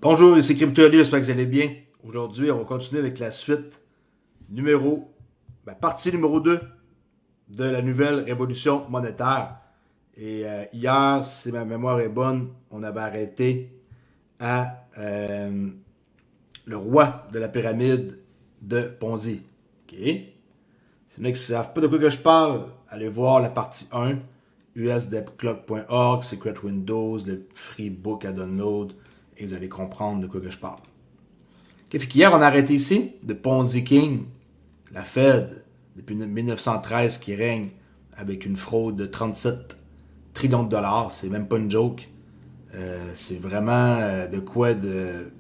Bonjour, ici CryptoAli, j'espère que vous allez bien. Aujourd'hui, on va continuer avec la suite partie numéro 2 de la nouvelle révolution monétaire. Et hier, si ma mémoire est bonne, on avait arrêté à le roi de la pyramide de Ponzi. OK? C'est là qui ne savent pas de quoi que je parle, allez voir la partie 1, usdebtclock.org, Secret Windows, le free book à download, et vous allez comprendre de quoi que je parle. Okay, fait qu'hier, on a arrêté ici de Ponzi King, la Fed, depuis 1913 qui règne avec une fraude de 37 trillions de dollars. C'est même pas une joke. C'est vraiment de quoi de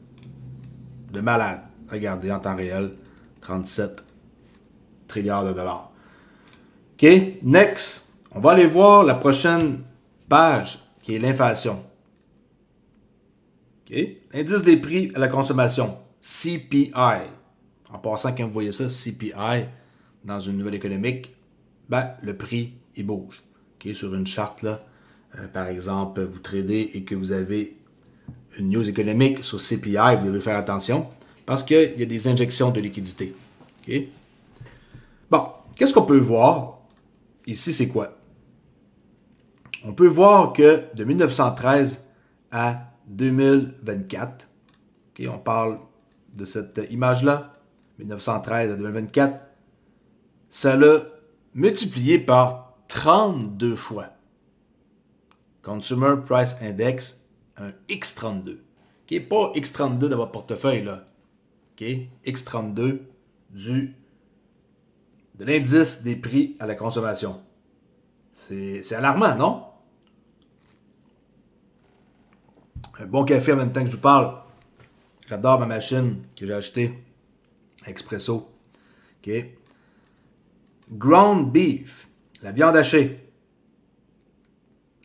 malade. Regardez en temps réel, 37 trilliards de dollars. OK, next, on va aller voir la prochaine page qui est l'inflation. OK, indice des prix à la consommation, CPI. En passant, quand vous voyez ça, CPI, dans une nouvelle économique, le prix, il bouge. Okay? Sur une charte, là, par exemple, vous tradez et que vous avez une news économique sur CPI, vous devez faire attention parce qu'il y a des injections de liquidité. Okay? Bon, qu'est-ce qu'on peut voir? Ici, c'est quoi? On peut voir que de 1913 à 2024, okay, on parle de cette image-là, 1913 à 2024, ça l'a multiplié par 32 fois. Consumer Price Index, un X32. Okay? Pas X32 dans votre portefeuille, là. Okay? X32 de l'indice des prix à la consommation. C'est alarmant, non? Un bon café en même temps que je vous parle. J'adore ma machine que j'ai achetée. Expresso. OK. Ground beef, la viande hachée.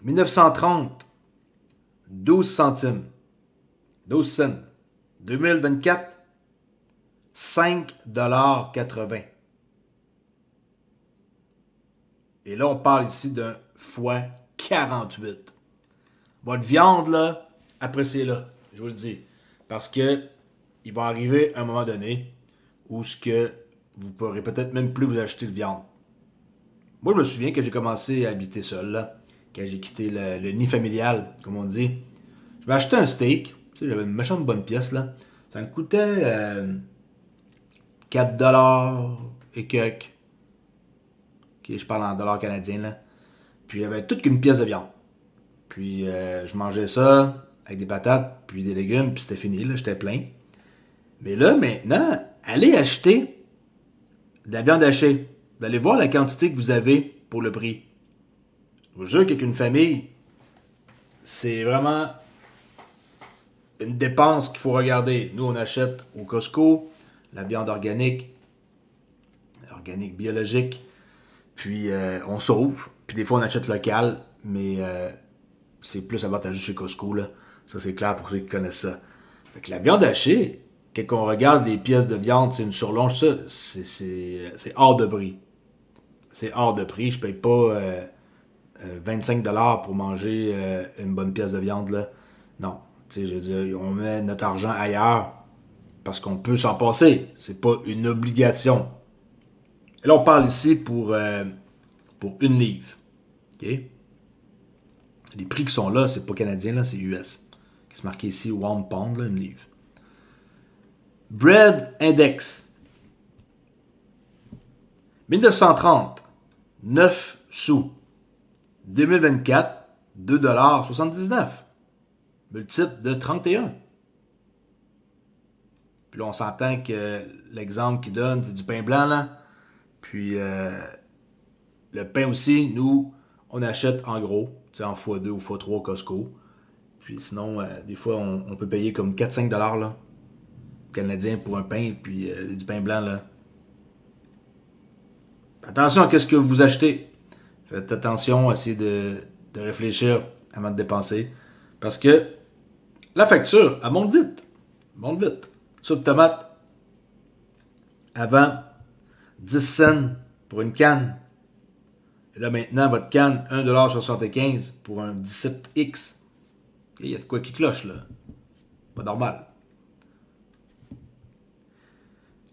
1930, 12 centimes. 12 cents. 2024, 5,80 $. Et là, on parle ici d'un fois 48. Votre viande, là, appréciez-la, je vous le dis. Parce que il va arriver un moment donné où ce que vous pourrez peut-être même plus vous acheter de viande. Moi, je me souviens que j'ai commencé à habiter seul, là, quand j'ai quitté le nid familial, comme on dit. Je m'ai acheté un steak, tu sais, j'avais une méchante bonne pièce, là. Ça me coûtait 4$ et quelques. Okay, je parle en dollars canadiens, là. Puis j'avais toute qu'une pièce de viande. Puis je mangeais ça avec des patates, puis des légumes, puis c'était fini, là, j'étais plein. Mais là, maintenant, allez acheter de la viande hachée. Vous allez voir la quantité que vous avez pour le prix. Je vous jure qu'avec une famille, c'est vraiment une dépense qu'il faut regarder. Nous, on achète au Costco la viande organique biologique, puis on sauve. Puis des fois, on achète local, mais c'est plus avantageux chez Costco, là. Ça, c'est clair pour ceux qui connaissent ça. Fait que la viande hachée, quand on regarde les pièces de viande, c'est une surlonge, ça, c'est hors de prix. C'est hors de prix. Je paye pas 25$ pour manger une bonne pièce de viande, là. Non. Tu sais, je veux dire, on met notre argent ailleurs parce qu'on peut s'en passer. C'est pas une obligation. Et là, on parle ici pour une livre. OK? Les prix qui sont là, c'est pas canadien, là, c'est US. C'est marqué ici One Pound, là, une livre. Bread Index. 1930, 9 sous. 2024, 2,79 $. Multiple de 31. Puis là, on s'entend que l'exemple qu'il donne, c'est du pain blanc, là. Puis le pain aussi, nous, on achète en gros, tu sais, en x2 ou x3 au Costco. Puis sinon, des fois, on peut payer comme 4-5$ là, canadien pour un pain, puis du pain blanc, là. Attention à ce que vous achetez. Faites attention, essayez de réfléchir avant de dépenser. Parce que la facture, elle monte vite. Elle monte vite. Soupe tomate, avant 10 cents pour une canne. Et là maintenant, votre canne, 1,75$ pour un 17X. Il y a de quoi qui cloche là. Pas normal.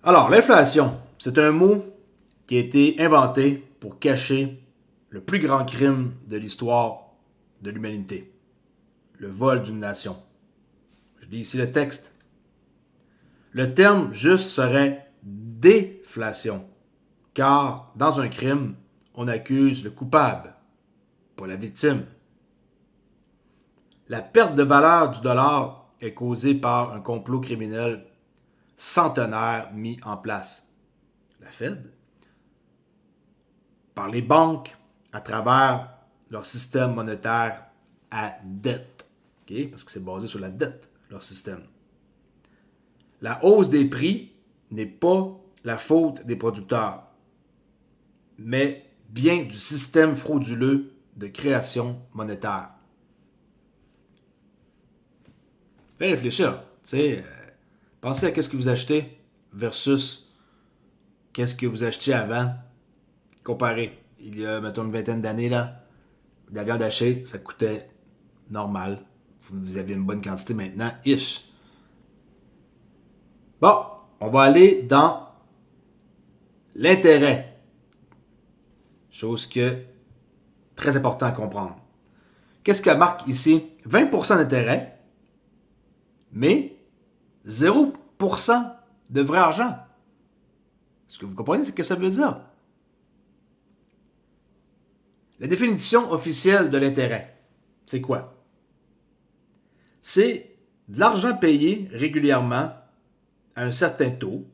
Alors, l'inflation, c'est un mot qui a été inventé pour cacher le plus grand crime de l'histoire de l'humanité. Le vol d'une nation. Je lis ici le texte. Le terme juste serait déflation, car dans un crime, on accuse le coupable, pas la victime. La perte de valeur du dollar est causée par un complot criminel centenaire mis en place. La Fed, par les banques à travers leur système monétaire à dette. Okay? Parce que c'est basé sur la dette, leur système. La hausse des prix n'est pas la faute des producteurs, mais bien du système frauduleux de création monétaire. Faites réfléchir. Pensez à ce que vous achetez versus qu'est-ce que vous achetiez avant. Comparé. Il y a, mettons, une vingtaine d'années, là, de la viande hachée, ça coûtait normal. Vous aviez une bonne quantité maintenant. Ish. Bon, on va aller dans l'intérêt. Chose que très important à comprendre. Qu'est-ce que marque ici? 20% d'intérêt, mais 0% de vrai argent. Est-ce que vous comprenez ce que ça veut dire? La définition officielle de l'intérêt, c'est quoi? C'est de l'argent payé régulièrement à un certain taux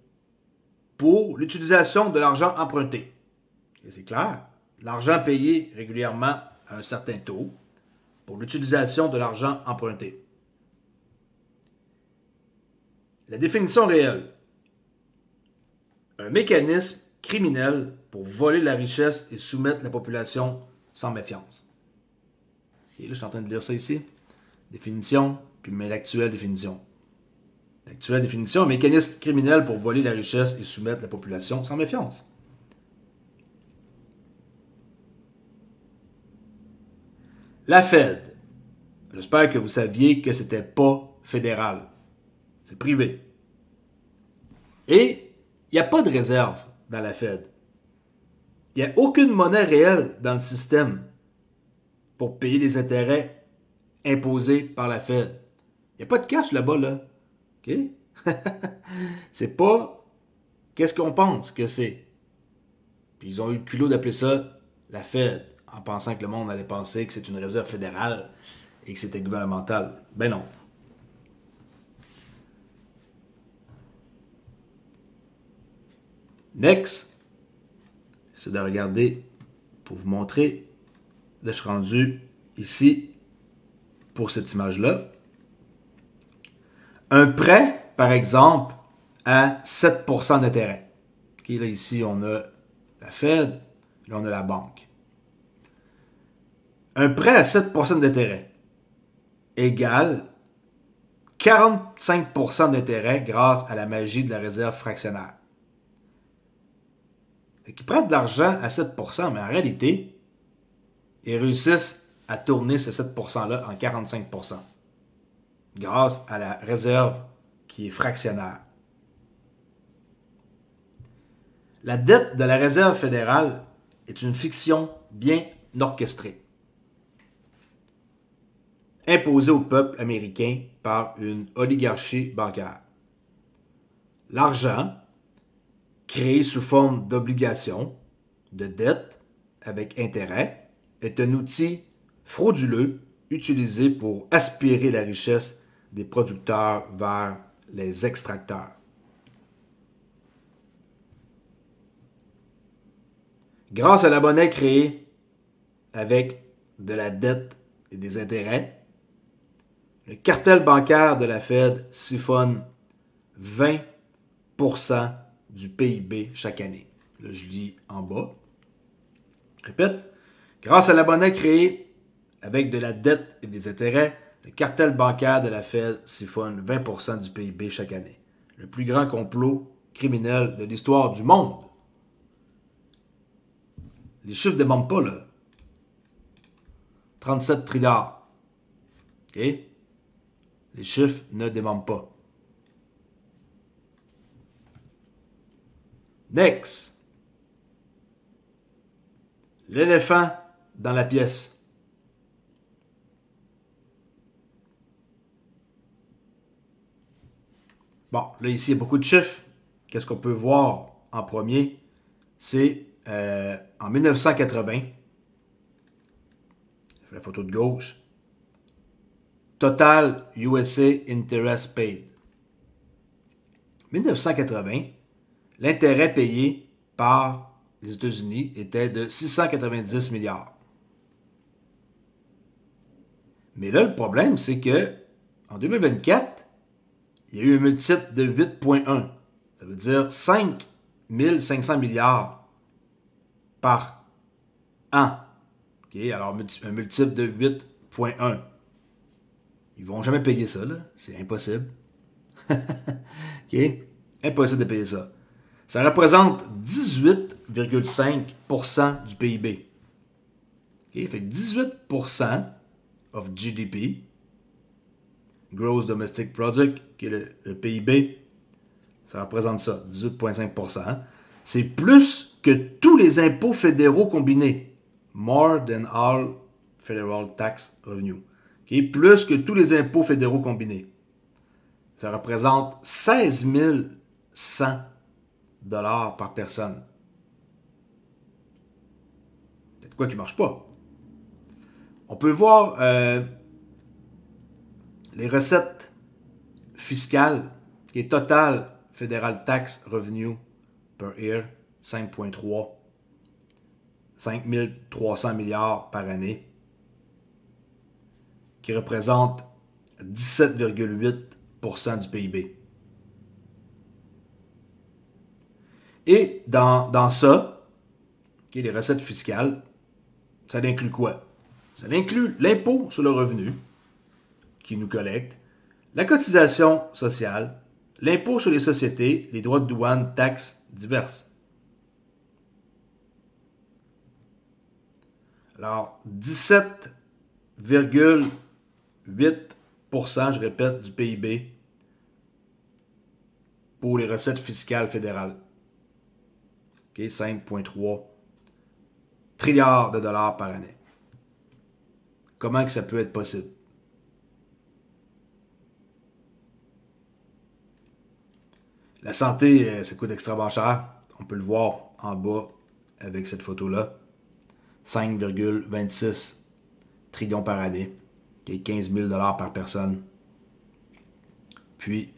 pour l'utilisation de l'argent emprunté. Et c'est clair, l'argent payé régulièrement à un certain taux pour l'utilisation de l'argent emprunté. La définition réelle. Un mécanisme criminel pour voler la richesse et soumettre la population sans méfiance. Et là, je suis en train de lire ça ici. Définition, puis l'actuelle définition. L'actuelle définition, un mécanisme criminel pour voler la richesse et soumettre la population sans méfiance. La Fed. J'espère que vous saviez que c'était pas fédéral. C'est privé. Et il n'y a pas de réserve dans la Fed. Il n'y a aucune monnaie réelle dans le système pour payer les intérêts imposés par la Fed. Il n'y a pas de cash là-bas, là. OK? C'est pas qu'est-ce qu'on pense que c'est. Puis ils ont eu le culot d'appeler ça la Fed, en pensant que le monde allait penser que c'est une réserve fédérale et que c'était gouvernemental. Ben non. Next, c'est de regarder pour vous montrer. Là, je suis rendu ici pour cette image-là. Un prêt, par exemple, à 7% d'intérêt. Okay, là, ici, on a la Fed, là, on a la banque. Un prêt à 7% d'intérêt égale 45% d'intérêt grâce à la magie de la réserve fractionnaire. Ils prêtent de l'argent à 7%, mais en réalité, ils réussissent à tourner ce 7%-là en 45%. Grâce à la réserve qui est fractionnaire. La dette de la réserve fédérale est une fiction bien orchestrée, imposée au peuple américain par une oligarchie bancaire. L'argent, créé sous forme d'obligations, de dettes avec intérêt, est un outil frauduleux utilisé pour aspirer la richesse des producteurs vers les extracteurs. Grâce à la monnaie créée avec de la dette et des intérêts, le cartel bancaire de la Fed siphonne 20% du PIB chaque année. Là, je lis en bas. Je répète, grâce à la monnaie créée avec de la dette et des intérêts, le cartel bancaire de la Fed siphonne 20% du PIB chaque année. Le plus grand complot criminel de l'histoire du monde. Les chiffres ne démentent pas, là. 37 trilliards. OK? Les chiffres ne démentent pas. Next. L'éléphant dans la pièce. Bon, là ici, il y a beaucoup de chiffres. Qu'est-ce qu'on peut voir en premier? C'est en 1980, la photo de gauche, Total USA Interest Paid. 1980, l'intérêt payé par les États-Unis était de 690 milliards. Mais là, le problème, c'est que en 2024, il y a eu un multiple de 8,1. Ça veut dire 5 500 milliards par an. Okay? Alors, un multiple de 8,1. Ils ne vont jamais payer ça, là. C'est impossible. Okay? Impossible de payer ça. Ça représente 18,5% du PIB. Okay? Fait que 18% of GDP, Gross Domestic Product, qui est le PIB, ça représente ça, 18,5%. C'est plus que tous les impôts fédéraux combinés. More than all federal tax revenue. Okay? Plus que tous les impôts fédéraux combinés. Ça représente 16 100 $ par personne. Il y a de quoi qui ne marche pas. On peut voir les recettes fiscales, qui est Total Federal Tax Revenue per year, 5,3, 5 300 milliards par année, qui représente 17,8% du PIB. Et dans ça, okay, les recettes fiscales, ça inclut quoi? Ça inclut l'impôt sur le revenu, qui nous collecte, la cotisation sociale, l'impôt sur les sociétés, les droits de douane, taxes diverses. Alors, 17,8%, je répète, du PIB pour les recettes fiscales fédérales. Okay, 5,3 trilliards de dollars par année. Comment que ça peut être possible? La santé, ça coûte extrêmement cher. On peut le voir en bas avec cette photo-là. 5,26 trillions par année. Okay, 15 000 $ par personne. Puis,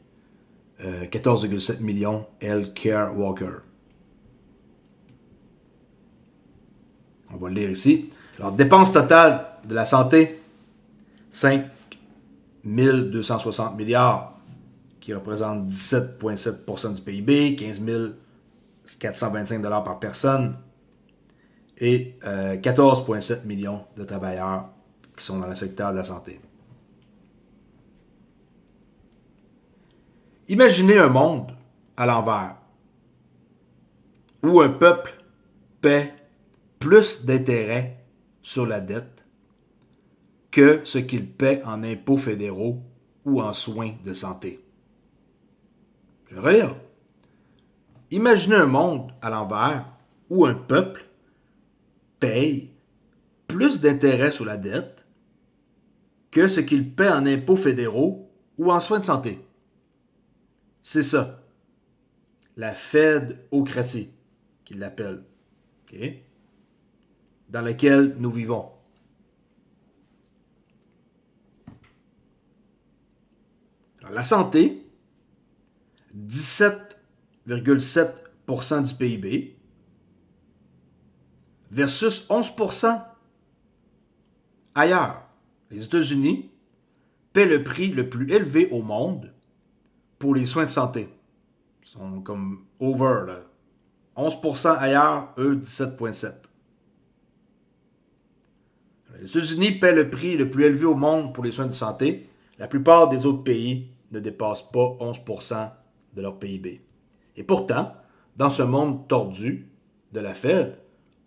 14,7 millions healthcare workers. On va le lire ici. Alors, dépenses totales de la santé, 5 260 milliards, qui représente 17,7% du PIB, 15 425 $ par personne, et 14,7 millions de travailleurs qui sont dans le secteur de la santé. Imaginez un monde à l'envers, où un peuple paie plus d'intérêts sur la dette que ce qu'il paie en impôts fédéraux ou en soins de santé. Je vais relire. Imaginez un monde à l'envers où un peuple paye plus d'intérêts sur la dette que ce qu'il paie en impôts fédéraux ou en soins de santé. C'est ça. La Fedocratie, qu'ils l'appellent. Okay? Dans laquelle nous vivons. Alors, la santé, 17,7% du PIB versus 11% ailleurs. Les États-Unis paient le prix le plus élevé au monde pour les soins de santé. Ils sont comme over, là. 11% ailleurs, eux, 17,7%. Les États-Unis paient le prix le plus élevé au monde pour les soins de santé. La plupart des autres pays ne dépassent pas 11% de leur PIB. Et pourtant, dans ce monde tordu de la Fed,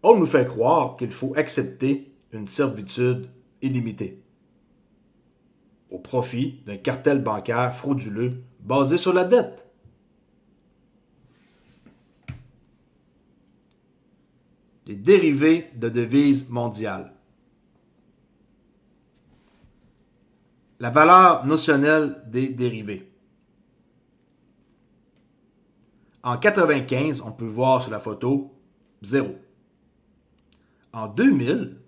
on nous fait croire qu'il faut accepter une servitude illimitée. au profit d'un cartel bancaire frauduleux basé sur la dette. Les dérivés de devises mondiales. La valeur notionnelle des dérivés. En 1995, on peut voir sur la photo 0. En 2000,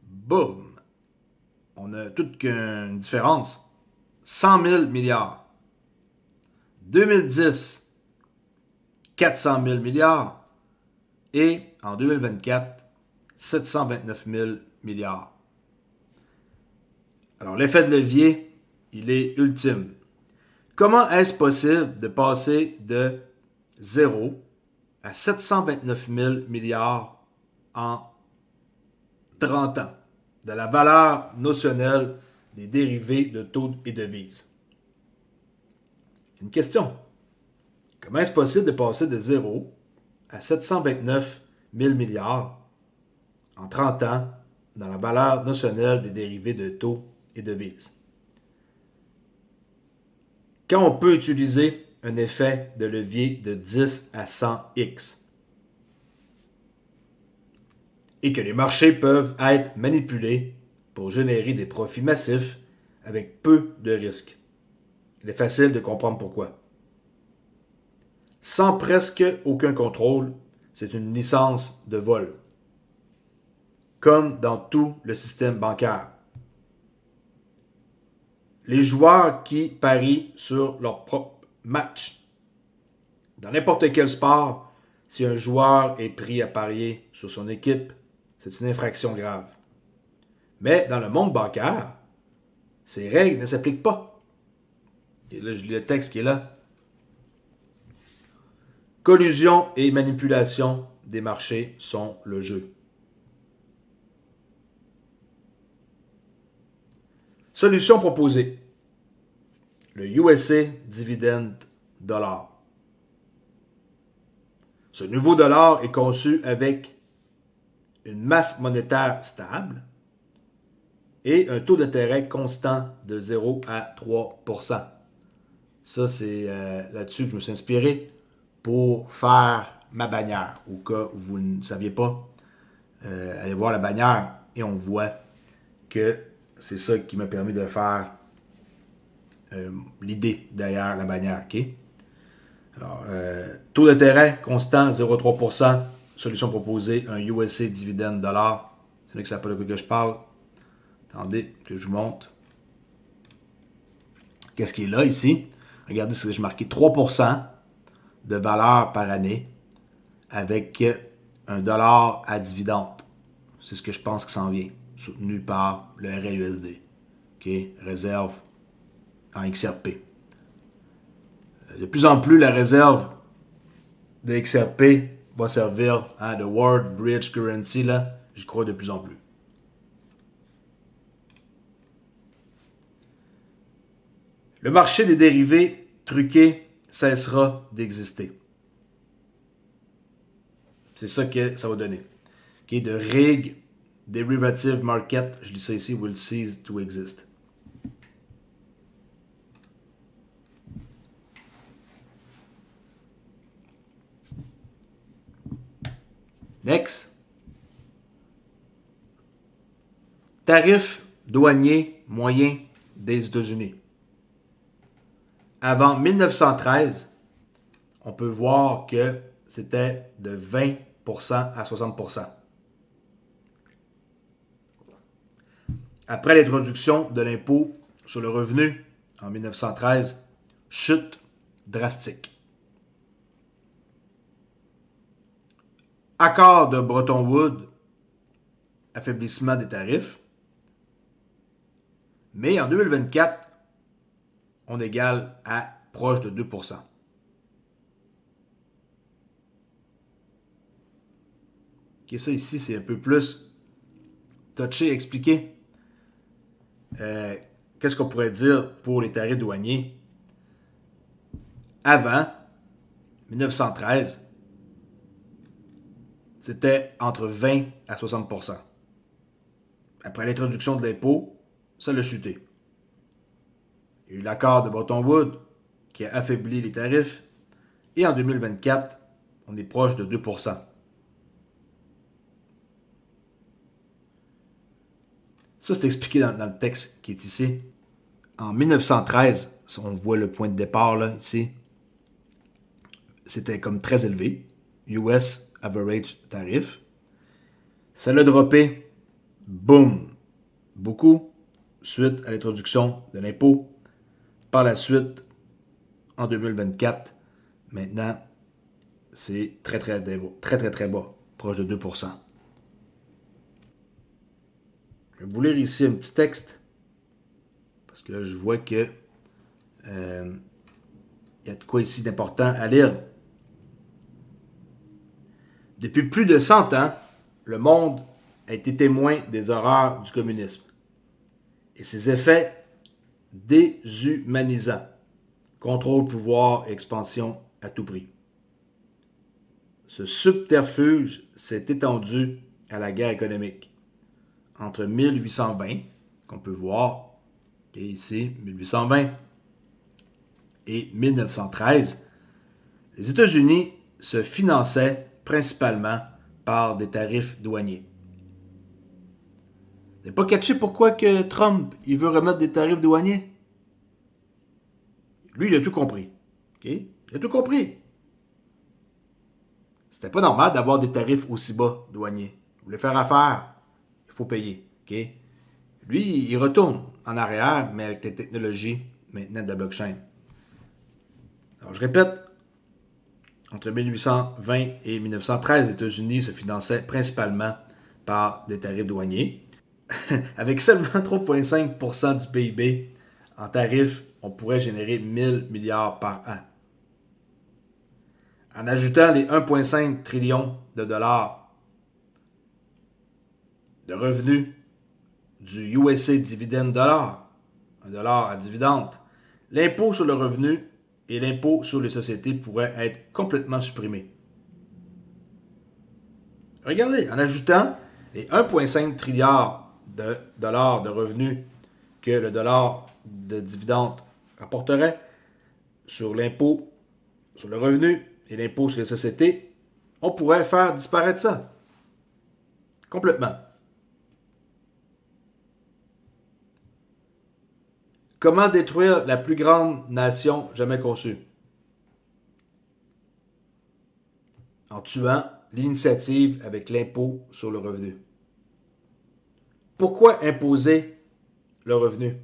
boum, on a toute qu'une différence. 100 000 milliards. 2010, 400 000 milliards. Et en 2024, 729 000 milliards. Alors, l'effet de levier, il est ultime. Comment est-ce possible de passer de 0 à 729 000 milliards en 30 ans de la valeur notionnelle des dérivés de taux et devises? Une question. Comment est-ce possible de passer de 0 à 729 000 milliards en 30 ans dans la valeur notionnelle des dérivés de taux et devises? Quand on peut utiliser un effet de levier de 10 à 100x et que les marchés peuvent être manipulés pour générer des profits massifs avec peu de risques. Il est facile de comprendre pourquoi. Sans presque aucun contrôle, c'est une licence de vol. Comme dans tout le système bancaire. Les joueurs qui parient sur leur propre match. Dans n'importe quel sport, si un joueur est pris à parier sur son équipe, c'est une infraction grave. Mais dans le monde bancaire, ces règles ne s'appliquent pas. Et là, je lis le texte qui est là. Collusion et manipulation des marchés sont le jeu. Solution proposée. Le USA Dividend Dollar. Ce nouveau dollar est conçu avec une masse monétaire stable et un taux d'intérêt constant de 0 à 3%. Ça, c'est là-dessus que je me suis inspiré pour faire ma bannière. Au cas où vous ne saviez pas, allez voir la bannière et on voit que c'est ça qui m'a permis de faire l'idée derrière la bannière. Okay? Alors, taux d'intérêt constant 0,3%. Solution proposée, un USA Dividend Dollar. C'est là que ça pas de quoi que je parle. Attendez que je vous montre. Qu'est-ce qui est là ici? Regardez ce que j'ai marqué. 3% de valeur par année avec un dollar à dividende. C'est ce que je pense qui s'en vient. Soutenu par le RLUSD. Okay? Réserve en XRP. De plus en plus, la réserve de XRP va servir de World Bridge Currency. Là, j'y crois de plus en plus. Le marché des dérivés truqués cessera d'exister. C'est ça que ça va donner. Okay? The Rig Derivative Market, je lis ça ici, will cease to exist. Next. Tarif douanier moyen des États-Unis. Avant 1913, on peut voir que c'était de 20% à 60%. Après l'introduction de l'impôt sur le revenu en 1913, chute drastique. Accord de Bretton Woods, affaiblissement des tarifs. Mais en 2024, on égale à proche de 2%. Okay, ça ici, c'est un peu plus touché, expliqué. Qu'est-ce qu'on pourrait dire pour les tarifs douaniers? Avant 1913, c'était entre 20 à 60%. Après l'introduction de l'impôt, ça l'a chuté. Il y a eu l'accord de Bretton Woods qui a affaibli les tarifs. Et en 2024, on est proche de 2%. Ça, c'est expliqué dans le texte qui est ici. En 1913, on voit le point de départ là, ici. C'était comme très élevé. US Average Tarif. Ça l'a droppé. Boum. Beaucoup. Suite à l'introduction de l'impôt. Par la suite, en 2024, maintenant, c'est très, très, très bas. Proche de 2%. Je vais vous lire ici un petit texte. Parce que là, je vois que y a de quoi ici d'important à lire. Depuis plus de 100 ans, le monde a été témoin des horreurs du communisme et ses effets déshumanisants. Contrôle, pouvoir et expansion à tout prix. Ce subterfuge s'est étendu à la guerre économique. Entre 1820, qu'on peut voir, ici, 1820, et 1913, les États-Unis se finançaient principalement par des tarifs douaniers. Vous n'avez pas catché pourquoi que Trump il veut remettre des tarifs douaniers? Lui, il a tout compris. Okay? Il a tout compris. C'était pas normal d'avoir des tarifs aussi bas douaniers. Vous voulez faire affaire, il faut payer. Okay? Lui, il retourne en arrière, mais avec les technologies maintenant de la blockchain. Alors, je répète, entre 1820 et 1913, les États-Unis se finançaient principalement par des tarifs douaniers. Avec seulement 3,5% du PIB en tarifs, on pourrait générer 1000 milliards par an. En ajoutant les 1,5 trillion de dollars de revenus du USA Dividend Dollar, un dollar à dividende, l'impôt sur le revenu et l'impôt sur les sociétés pourraient être complètement supprimés. Regardez, en ajoutant les 1,5 trilliard de dollars de revenus que le dollar de dividende rapporterait sur l'impôt sur le revenu et l'impôt sur les sociétés, on pourrait faire disparaître ça. Complètement. Comment détruire la plus grande nation jamais conçue? En tuant l'initiative avec l'impôt sur le revenu. Pourquoi imposer le revenu?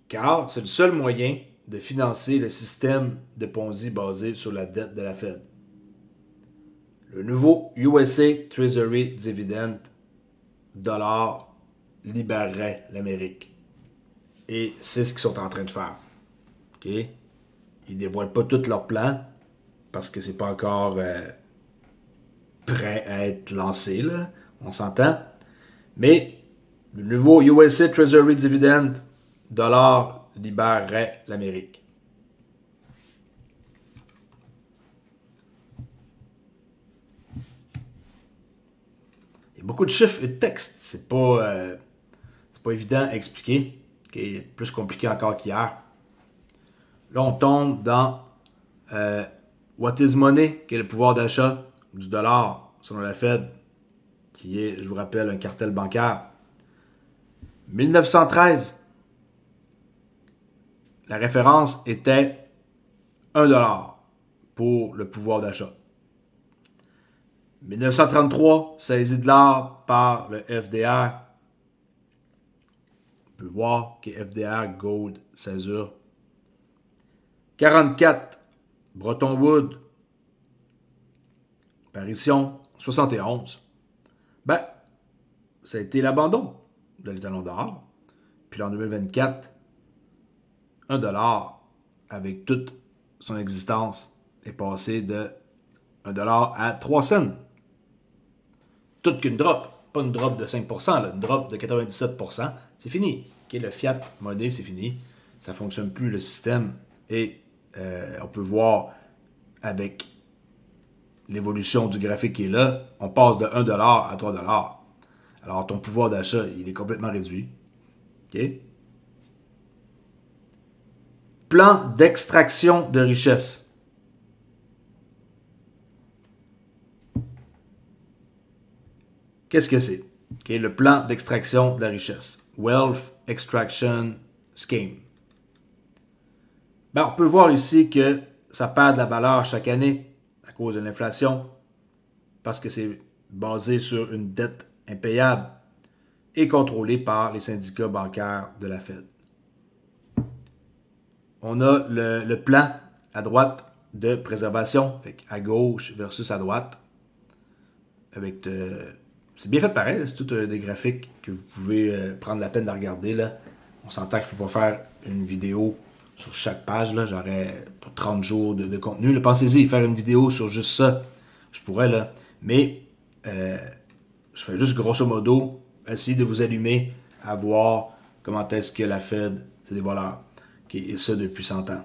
Car c'est le seul moyen de financer le système de Ponzi basé sur la dette de la Fed. Le nouveau USA Treasury Dividend dollar libérerait l'Amérique. Et c'est ce qu'ils sont en train de faire. Okay? Ils ne dévoilent pas tout leur plan parce que c'est pas encore prêt à être lancé, là. On s'entend. Mais le nouveau USA Treasury Dividend dollar libérerait l'Amérique. Il y a beaucoup de chiffres et de textes. C'est pas évident à expliquer. Okay? Plus compliqué encore qu'hier. Là, on tombe dans what is money, qui est le pouvoir d'achat du dollar selon la Fed, qui est, je vous rappelle, un cartel bancaire. 1913, la référence était 1 dollar pour le pouvoir d'achat. 1933, saisie de l'or par le FDR. On peut voir que FDR, Gold, césure. 44, Bretton Woods. Apparition, 71. Ben, ça a été l'abandon de l'étalon d'or. Puis en 2024, 1 dollar avec toute son existence est passé de 1 dollar à 3 cents. Tout qu'une drop, pas une drop de 5%, là, une drop de 97%. C'est fini. Okay, le fiat monnaie, c'est fini. Ça ne fonctionne plus, le système. Et on peut voir avec l'évolution du graphique qui est là, on passe de 1 dollar à 3 dollars. Alors, ton pouvoir d'achat, il est complètement réduit. OK? plan d'extraction de richesse. Qu'est-ce que c'est? Okay, le plan d'extraction de la richesse. Wealth Extraction Scheme. Ben, on peut voir ici que ça perd de la valeur chaque année à cause de l'inflation parce que c'est basé sur une dette impayable et contrôlée par les syndicats bancaires de la Fed. On a le plan à droite de préservation, fait à gauche versus à droite. Avec c'est bien fait pareil, c'est tout des graphiques que vous pouvez prendre la peine de regarder. Là. On s'entend que je ne peux pas faire une vidéo sur chaque page. J'aurais pour 30 jours de contenu. Pensez-y, faire une vidéo sur juste ça, je pourrais. Là. Mais je fais juste grosso modo essayer de vous allumer à voir comment est-ce que la Fed, c'est des voleurs. Et ça depuis 100 ans.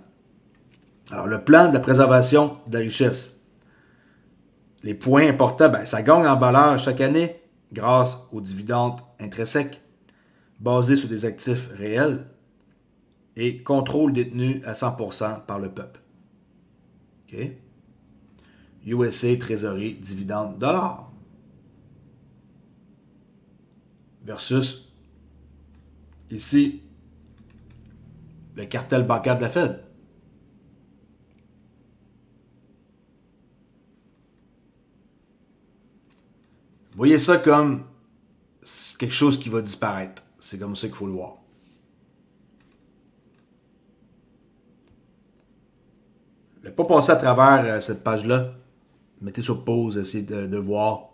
Alors, le plan de la préservation de la richesse. Les points importants, ben, ça gagne en valeur chaque année grâce aux dividendes intrinsèques basés sur des actifs réels et contrôle détenu à 100% par le peuple. OK? USA, trésorerie, dividende, dollar. Versus, ici, le cartel bancaire de la Fed. Voyez ça comme quelque chose qui va disparaître. C'est comme ça qu'il faut le voir. Je ne vais pas passer à travers cette page-là. Mettez sur pause, essayez de voir.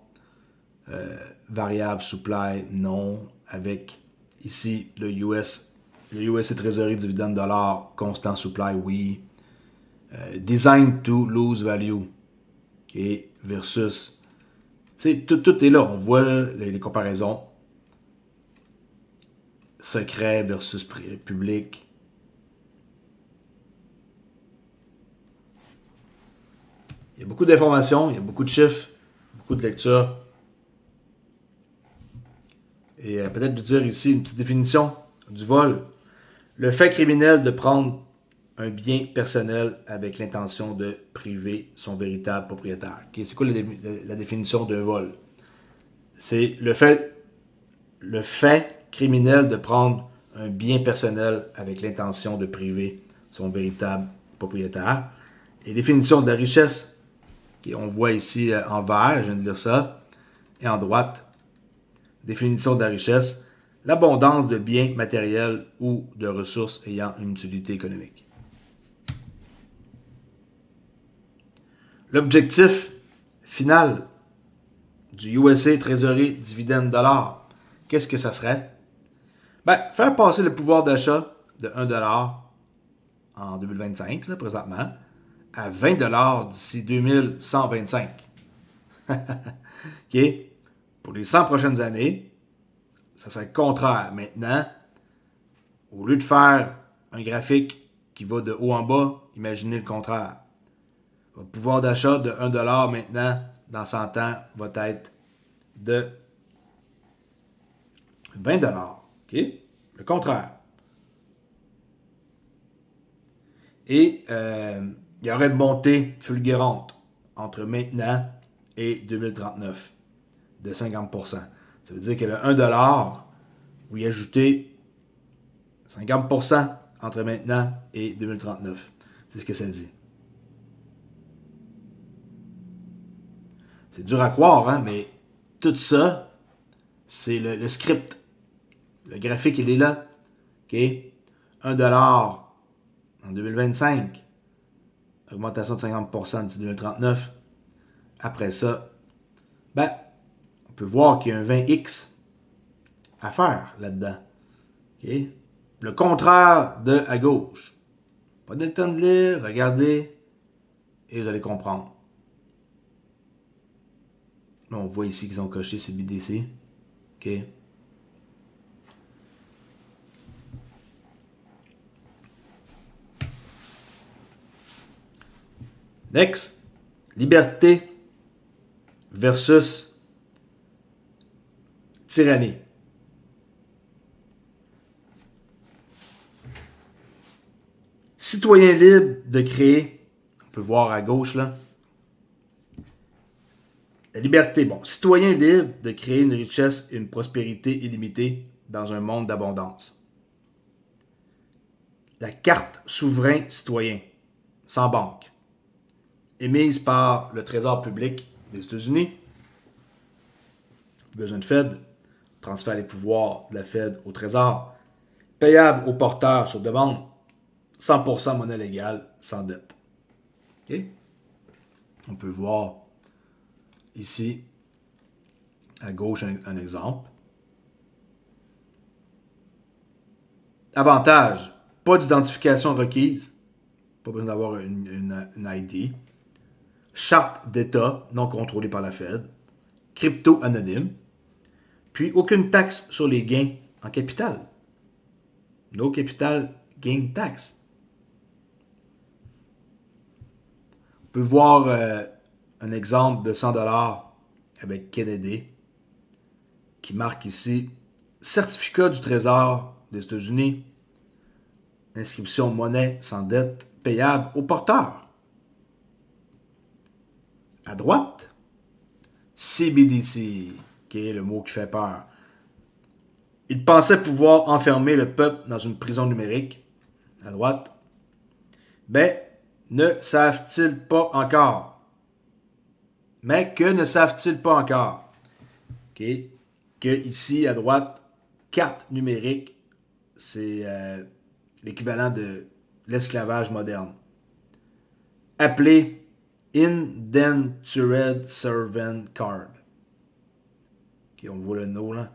Variable, supply, non. Avec ici le USA Treasury, dividende dollar, constant supply, oui. Design to lose value. Okay, versus. Tout est là. On voit les comparaisons. Secret versus public. Il y a beaucoup d'informations, il y a beaucoup de chiffres, beaucoup de lectures. Et peut-être vous dire ici une petite définition du vol. Le fait criminel de prendre un bien personnel avec l'intention de priver son véritable propriétaire. Okay, c'est quoi la définition d'un vol? C'est le fait criminel de prendre un bien personnel avec l'intention de priver son véritable propriétaire. Et définition de la richesse, okay, on voit ici en vert, je viens de lire ça, et en droite, définition de la richesse, l'abondance de biens matériels ou de ressources ayant une utilité économique. L'objectif final du USA Treasury Dividend Dollar, qu'est-ce que ça serait? Ben, faire passer le pouvoir d'achat de 1 $ en 2025, là, présentement, à 20 $ d'ici 2125. OK? Pour les 100 prochaines années, ça serait le contraire. Maintenant, au lieu de faire un graphique qui va de haut en bas, imaginez le contraire. Votre pouvoir d'achat de 1 $ maintenant, dans 100 ans, va être de 20 $. OK? Le contraire. Et il y aurait une montée fulgurante entre maintenant et 2039 de 50%. Ça veut dire que le 1 $, vous y ajoutez 50% entre maintenant et 2039. C'est ce que ça dit. C'est dur à croire, hein, mais tout ça, c'est le script. Le graphique, il est là. OK? 1 $ en 2025. Augmentation de 50% d'ici 2039. Après ça, ben, on peut voir qu'il y a un 20x à faire là-dedans. Okay? Le contraire de à gauche. Pas de temps de lire, regardez et vous allez comprendre. Là, on voit ici qu'ils ont coché CBDC. OK? Next. Liberté versus tyrannie. Citoyen libre de créer, on peut voir à gauche là, la liberté, bon, citoyen libre de créer une richesse et une prospérité illimitée dans un monde d'abondance. La carte souverain citoyen, sans banque, émise par le Trésor public des États-Unis. Besoin de Fed, transfère les pouvoirs de la Fed au Trésor, payable aux porteurs sur demande, 100% monnaie légale, sans dette. Okay? On peut voir ici, à gauche, un exemple. Avantage, pas d'identification requise, pas besoin d'avoir une ID. Charte d'État non contrôlée par la Fed. Crypto anonyme. Puis aucune taxe sur les gains en capital. No capital gain tax. On peut voir un exemple de 100$ avec Kennedy qui marque ici certificat du Trésor des États-Unis, inscription monnaie sans dette payable au porteur. À droite, CBDC, qui est le mot qui fait peur. Ils pensaient pouvoir enfermer le peuple dans une prison numérique. À droite. Ben, ne savent-ils pas encore? Mais que ne savent-ils pas encore? Okay. Que ici, à droite, carte numérique, c'est l'équivalent de l'esclavage moderne. Appelé Indentured Servant Card. Okay, on voit le nom là.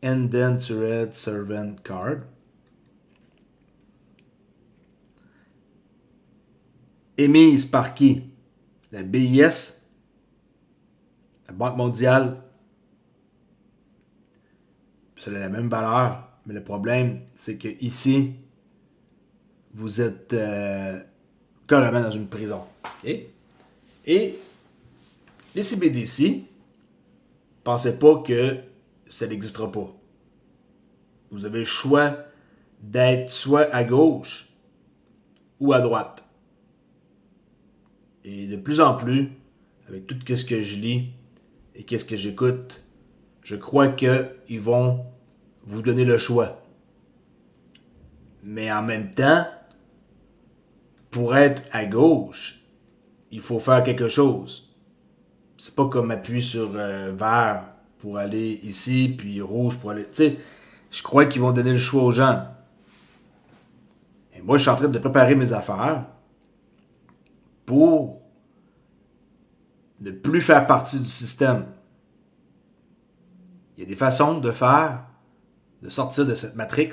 Indentured Servant Card. Émise par qui? La BIS, la Banque mondiale. Ça a la même valeur, mais le problème, c'est que ici, vous êtes carrément dans une prison. Okay? Et les CBDC, pensez pas que ça n'existera pas. Vous avez le choix d'être soit à gauche ou à droite. Et de plus en plus, avec tout ce que je lis et qu'est-ce que j'écoute, je crois qu'ils vont vous donner le choix. Mais en même temps, pour être à gauche, il faut faire quelque chose. C'est pas comme appuyer sur vert pour aller ici, puis rouge pour aller... Tu sais, je crois qu'ils vont donner le choix aux gens. Et moi, je suis en train de préparer mes affaires pour ne plus faire partie du système. Il y a des façons de faire, de sortir de cette matrix,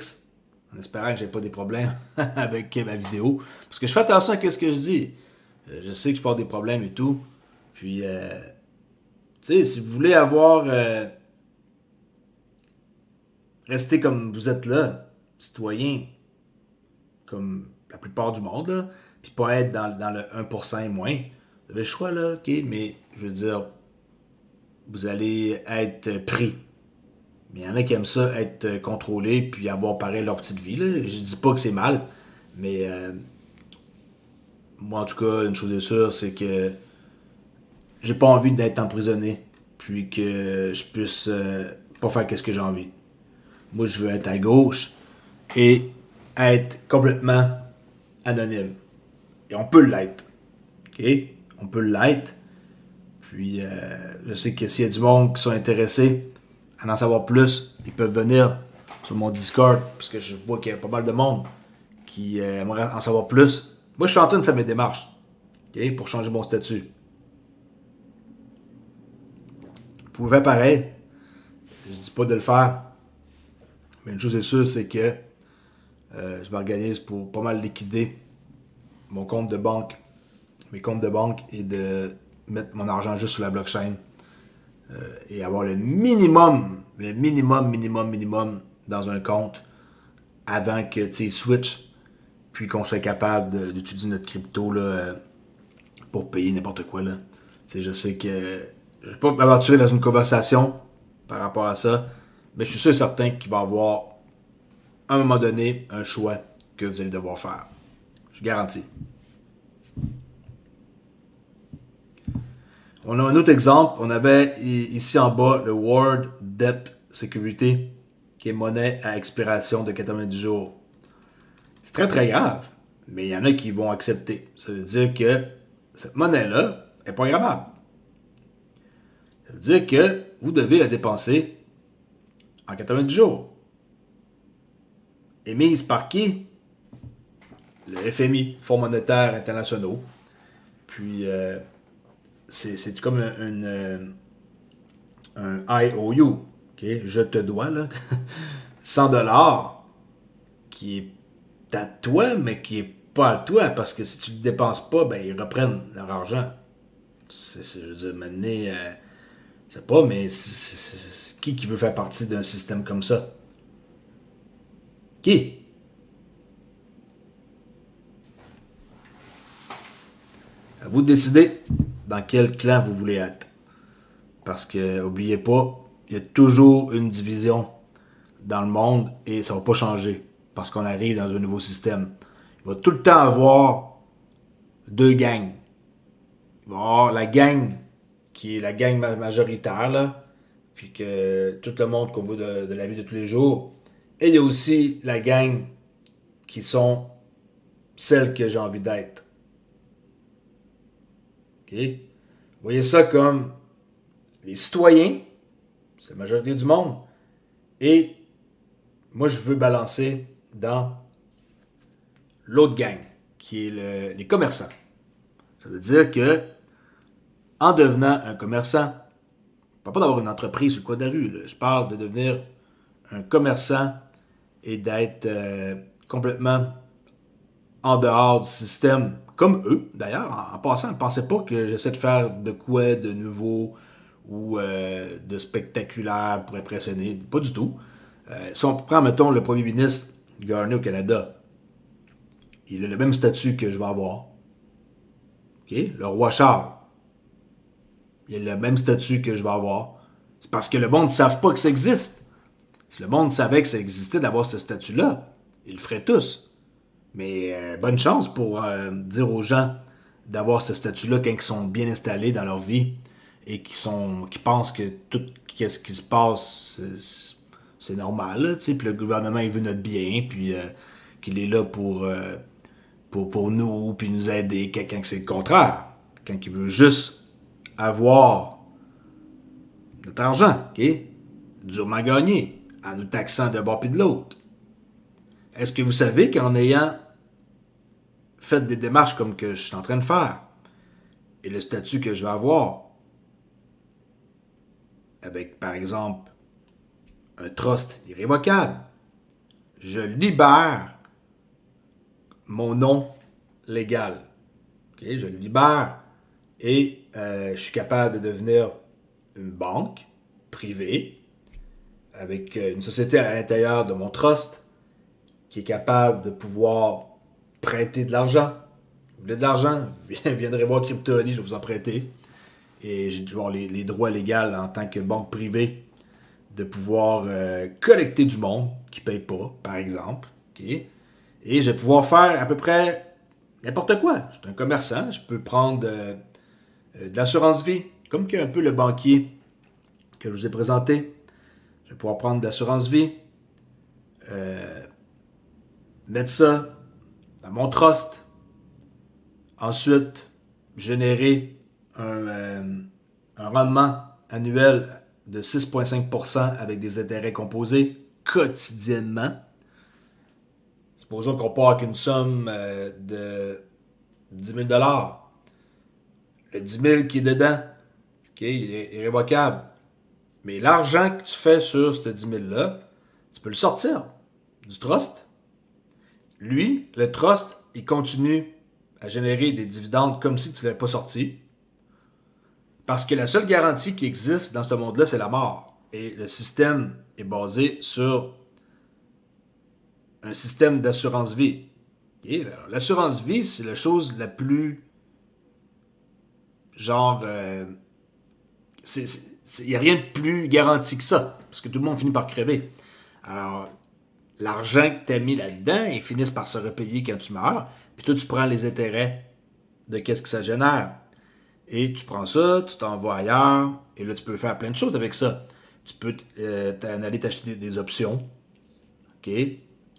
en espérant que j'ai pas des problèmes avec ma vidéo. Parce que je fais attention à ce que je dis. Je sais que je porte des problèmes et tout. Puis, tu sais, si vous voulez avoir... rester comme vous êtes là, citoyen, comme la plupart du monde, là, puis pas être dans le 1% et moins. Vous avez le choix, là, ok, mais je veux dire, vous allez être pris. Mais il y en a qui aiment ça, être contrôlés, puis avoir pareil leur petite vie, là. Je dis pas que c'est mal, mais moi, en tout cas, une chose est sûre, c'est que j'ai pas envie d'être emprisonné, puis que je puisse pas faire ce que j'ai envie. Moi, je veux être à gauche et être complètement anonyme. Et on peut l'être. OK? On peut l'être. Puis, je sais que s'il y a du monde qui sont intéressés à en savoir plus, ils peuvent venir sur mon Discord, parce que je vois qu'il y a pas mal de monde qui aimerait en savoir plus. Moi, je suis en train de faire mes démarches, okay, pour changer mon statut. Vous pouvez faire pareil. Je dis pas de le faire. Mais une chose est sûre, c'est que je m'organise pour pas mal liquider mon compte de banque, mes comptes de banque, et de mettre mon argent juste sur la blockchain et avoir le minimum dans un compte avant que tu switch, puis qu'on soit capable d'utiliser notre crypto là, pour payer n'importe quoi. Là. Je sais que je ne vais pas m'aventurer dans une conversation par rapport à ça, mais je suis sûr et certain qu'il va y avoir, à un moment donné, un choix que vous allez devoir faire. Je garantis. On a un autre exemple. On avait ici en bas le World Debt Security, qui est monnaie à expiration de 90 jours. C'est très très grave, mais il y en a qui vont accepter. Ça veut dire que cette monnaie-là est programmable. Ça veut dire que vous devez la dépenser en 90 jours. Émise par qui? Le FMI, Fonds monétaire internationaux. Puis, c'est comme un IOU. Okay? Je te dois, là. 100 dollars qui est à toi, mais qui est pas à toi, parce que si tu ne le dépenses pas, ben ils reprennent leur argent. Je veux dire, maintenant, c'est pas, mais qui veut faire partie d'un système comme ça? Qui? À vous de décider dans quel clan vous voulez être. Parce que, n'oubliez pas, il y a toujours une division dans le monde et ça ne va pas changer parce qu'on arrive dans un nouveau système. Il va tout le temps avoir deux gangs. Il va y avoir la gang qui est la gang majoritaire, là, puis que tout le monde qu'on voit de la vie de tous les jours. Et il y a aussi la gang qui sont celles que j'ai envie d'être. OK? Vous voyez ça comme les citoyens, c'est la majorité du monde, et moi je veux balancer dans l'autre gang, qui est les commerçants. Ça veut dire que en devenant un commerçant, je ne parle pas d'avoir une entreprise sur le coin de la rue, là. Je parle de devenir un commerçant et d'être complètement en dehors du système, comme eux d'ailleurs. En passant, ne pensez pas que j'essaie de faire de quoi de nouveau ou de spectaculaire pour impressionner. Pas du tout. Si on prend, mettons, le premier ministre Garnier au Canada, il a le même statut que je vais avoir. Okay? Le roi Charles, il a le même statut que je vais avoir. C'est parce que le monde ne savent pas que ça existe. Si le monde savait que ça existait d'avoir ce statut-là, ils le feraient tous. Mais bonne chance pour dire aux gens d'avoir ce statut-là quand ils sont bien installés dans leur vie et qui pensent que tout ce qui se passe, c'est normal. Là, puis le gouvernement, il veut notre bien, puis qu'il est là pour nous, puis nous aider, quand c'est le contraire. Quand il veut juste avoir notre argent, OK? Durement gagné, en nous taxant d'un bord puis de l'autre. Est-ce que vous savez qu'en ayant fait des démarches comme que je suis en train de faire, et le statut que je vais avoir, avec, par exemple, un trust irrévocable, je libère mon nom légal. Okay? Je le libère et je suis capable de devenir une banque privée avec une société à l'intérieur de mon trust qui est capable de pouvoir prêter de l'argent. Vous voulez de l'argent? Viendrez voir Crypto.ly, je vais vous en prêter. Et j'ai toujours les droits légaux en tant que banque privée de pouvoir collecter du monde qui ne paye pas, par exemple. Okay? Et je vais pouvoir faire à peu près n'importe quoi. Je suis un commerçant, je peux prendre de l'assurance vie, comme un peu le banquier que je vous ai présenté. Je vais pouvoir prendre de l'assurance vie, mettre ça dans mon trust, ensuite générer un rendement annuel de 6,5% avec des intérêts composés quotidiennement. Supposons qu'on part avec une somme de 10 000 $. Le 10 000 qui est dedans, okay, il est irrévocable. Mais l'argent que tu fais sur ce 10 000-là, tu peux le sortir du trust. Lui, le trust, il continue à générer des dividendes comme si tu ne l'avais pas sorti. Parce que la seule garantie qui existe dans ce monde-là, c'est la mort. Et le système est basé sur un système d'assurance vie. Okay? L'assurance vie, c'est la chose la plus genre... il n'y a rien de plus garanti que ça. Parce que tout le monde finit par crever. Alors, l'argent que tu as mis là-dedans, ils finissent par se repayer quand tu meurs. Puis toi, tu prends les intérêts de qu'est-ce que ça génère. Et tu prends ça, tu t'en vas ailleurs, et là, tu peux faire plein de choses avec ça. Tu peux aller t'acheter des options. OK?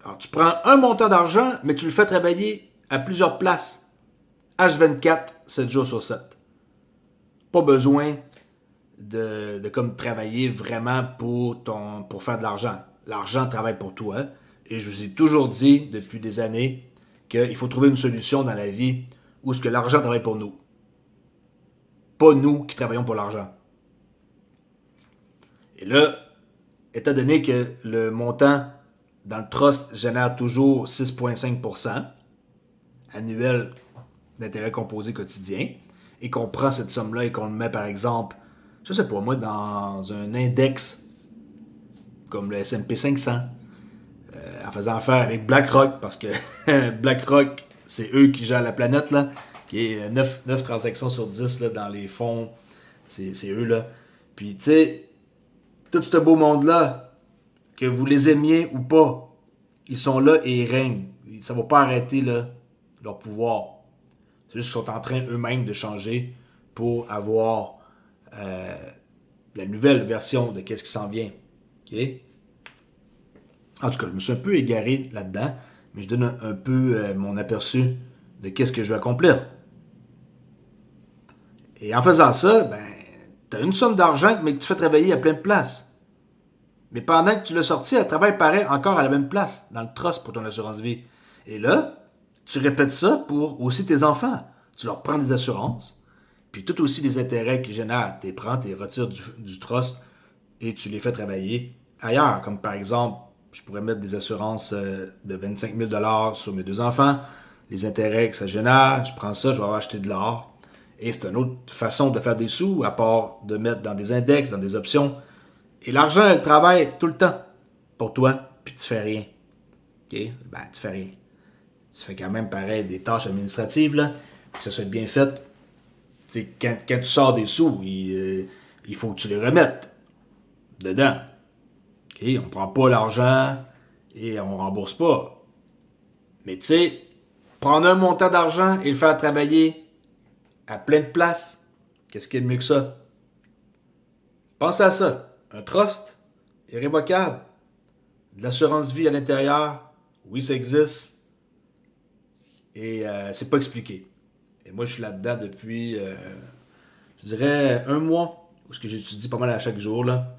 Alors, tu prends un montant d'argent, mais tu le fais travailler à plusieurs places. H24, 7 jours sur 7. Pas besoin de comme travailler vraiment pour faire de l'argent. L'argent travaille pour toi. Et je vous ai toujours dit depuis des années qu'il faut trouver une solution dans la vie où est-ce que l'argent travaille pour nous. Pas nous qui travaillons pour l'argent. Et là, étant donné que le montant dans le trust génère toujours 6,5% annuel d'intérêt composé quotidien, et qu'on prend cette somme-là et qu'on le met, par exemple, je sais pas moi, dans un index comme le S&P 500, en faisant affaire avec BlackRock, parce que BlackRock, c'est eux qui gèrent la planète, là, qui est 9 transactions sur 10 là, dans les fonds, c'est eux, là. Puis, tu sais, tout ce beau monde-là, que vous les aimiez ou pas, ils sont là et ils règnent. Ça ne va pas arrêter là, leur pouvoir. C'est juste qu'ils sont en train eux-mêmes de changer pour avoir la nouvelle version de qu'est-ce qui s'en vient. OK? En tout cas, je me suis un peu égaré là-dedans, mais je donne un peu mon aperçu de qu'est-ce que je vais accomplir. Et en faisant ça, ben, tu as une somme d'argent, mais que tu fais travailler à plein de places. Mais pendant que tu l'as sorti, elle travaille pareil encore à la même place, dans le trust pour ton assurance vie. Et là, tu répètes ça pour aussi tes enfants. Tu leur prends des assurances, puis tout aussi les intérêts qu'ils génèrent. Tu les prends, tu les retires du trust et tu les fais travailler ailleurs. Comme par exemple, je pourrais mettre des assurances de 25 000 sur mes 2 enfants. Les intérêts que ça génère, je prends ça, je vais avoir acheté de l'or. Et c'est une autre façon de faire des sous, à part de mettre dans des index, dans des options. Et l'argent, elle travaille tout le temps pour toi, puis tu fais rien. OK? Ben, tu fais rien. Tu fais quand même pareil des tâches administratives, là, que ça soit bien fait. Quand tu sors des sous, il faut que tu les remettes dedans. OK? On ne prend pas l'argent et on ne rembourse pas. Mais tu sais, prendre un montant d'argent et le faire travailler à plein de places, qu'est-ce qu'il y a de mieux que ça? Pense à ça. Un trust irrévocable. De l'assurance vie à l'intérieur. Oui, ça existe. Et c'est pas expliqué. Et moi, je suis là-dedans depuis, je dirais, 1 mois, où j'étudie pas mal à chaque jour, là.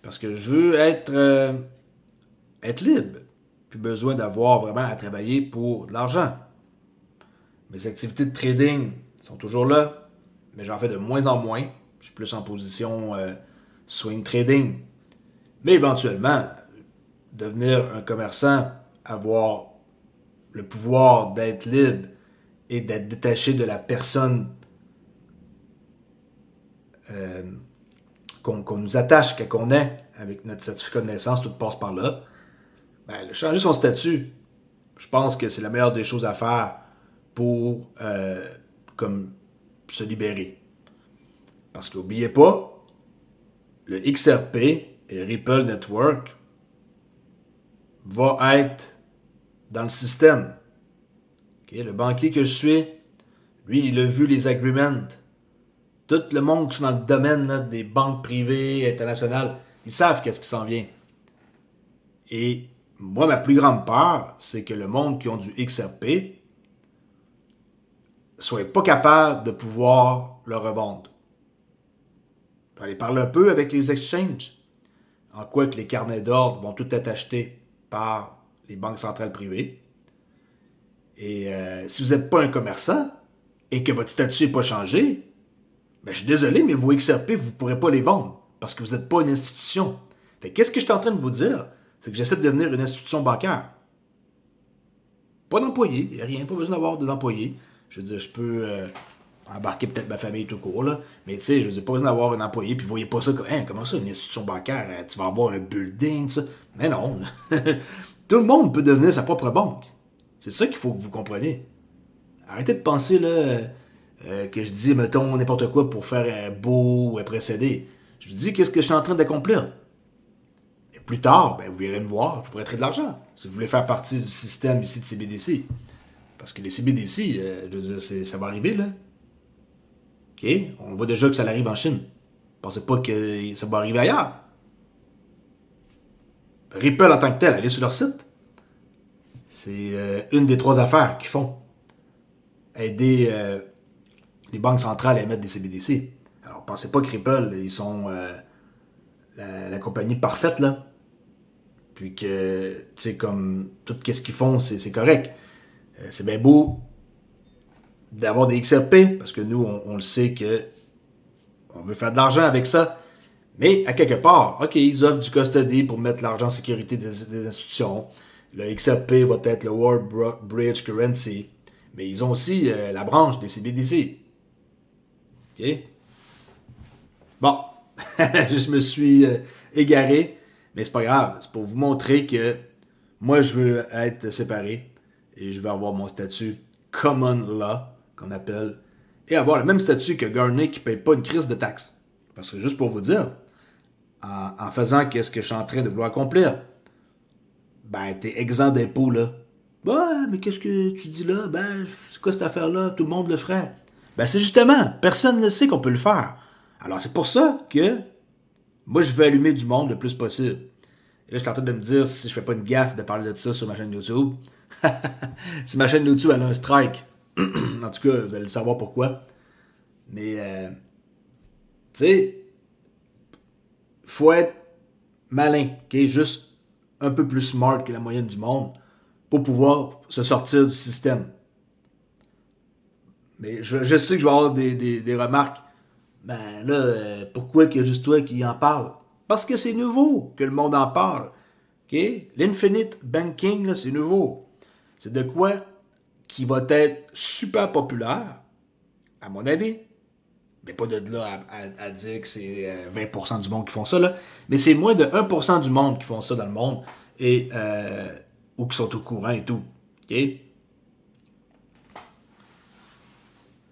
Parce que je veux être libre. Plus besoin d'avoir vraiment à travailler pour de l'argent. Mes activités de trading sont toujours là, mais j'en fais de moins en moins. Je suis plus en position swing trading. Mais éventuellement, devenir un commerçant, avoir le pouvoir d'être libre et d'être détaché de la personne qu'on nous attache, qu'on est, avec notre certificat de naissance, tout passe par là. Ben, changer son statut, je pense que c'est la meilleure des choses à faire pour comme se libérer. Parce qu'oubliez pas, le XRP et Ripple Network va être dans le système. Okay? Le banquier que je suis, lui, il a vu les agreements. Tout le monde qui est dans le domaine là, des banques privées, internationales, ils savent qu'est-ce qui s'en vient. Et moi, ma plus grande peur, c'est que le monde qui ont du XRP soit pas capable de pouvoir le revendre. Je vais aller parler un peu avec les exchanges. En quoi que les carnets d'ordre vont tout être achetés par les banques centrales privées. Et si vous n'êtes pas un commerçant et que votre statut n'est pas changé, ben, je suis désolé, mais vos XRP, vous ne pourrez pas les vendre parce que vous n'êtes pas une institution. Fait qu'est-ce que je suis en train de vous dire? C'est que j'essaie de devenir une institution bancaire. Pas d'employé, il n'y a rien, pas besoin d'avoir d'employé. Je veux dire, je peux embarquer peut-être ma famille tout court, là. Mais tu sais, je veux dire, pas besoin d'avoir un employé, puis vous voyez pas ça comme, hein, comment ça, une institution bancaire, tu vas avoir un building, ça. Mais non. Tout le monde peut devenir sa propre banque. C'est ça qu'il faut que vous compreniez. Arrêtez de penser, là, que je dis, mettons, n'importe quoi pour faire beau ou précéder. Je vous dis, qu'est-ce que je suis en train d'accomplir? plus tard, ben, vous irez me voir, je vous prêterai de l'argent. Si vous voulez faire partie du système ici de CBDC. Parce que les CBDC, je veux dire, ça va arriver, là. OK? On voit déjà que ça arrive en Chine. Pensez pas que ça va arriver ailleurs. Ripple en tant que tel, allez sur leur site. C'est une des 3 affaires qu'ils font. Aider les banques centrales à émettre des CBDC. Alors, pensez pas que Ripple, ils sont la compagnie parfaite, là. Puis que, tu sais, comme tout ce qu'ils font, c'est correct. C'est bien beau d'avoir des XRP, parce que nous, on le sait que on veut faire de l'argent avec ça. Mais à quelque part, OK, ils offrent du custody pour mettre l'argent en sécurité des institutions. Le XRP va être le World Bridge Currency. Mais ils ont aussi la branche des CBDC. OK? Bon, je me suis égaré, mais c'est pas grave. C'est pour vous montrer que moi, je veux être séparé et je veux avoir mon statut Common Law, qu'on appelle, et avoir le même statut que Garnier qui ne paye pas une crise de taxes. Parce que juste pour vous dire, en faisant qu'est-ce que je suis en train de vouloir accomplir, ben, t'es exempt d'impôts, là. Ben, mais qu'est-ce que tu dis là? Ben, c'est quoi cette affaire-là? Tout le monde le ferait. Ben, c'est justement, personne ne sait qu'on peut le faire. Alors, c'est pour ça que moi, je veux allumer du monde le plus possible. Et là, je suis en train de me dire si je fais pas une gaffe de parler de ça sur ma chaîne YouTube. Si ma chaîne YouTube elle a un strike, en tout cas, vous allez le savoir pourquoi. Mais, tu sais, faut être malin, ok? Juste un peu plus smart que la moyenne du monde pour pouvoir se sortir du système. Mais je sais que je vais avoir des remarques. Ben là, pourquoi qu'il y a juste toi qui en parle? Parce que c'est nouveau que le monde en parle. Ok? L'infinite banking, là, c'est nouveau. C'est de quoi qui va être super populaire, à mon avis. Mais pas de là à dire que c'est 20% du monde qui font ça, là. Mais c'est moins de 1% du monde qui font ça dans le monde. Et, ou qui sont au courant et tout. OK?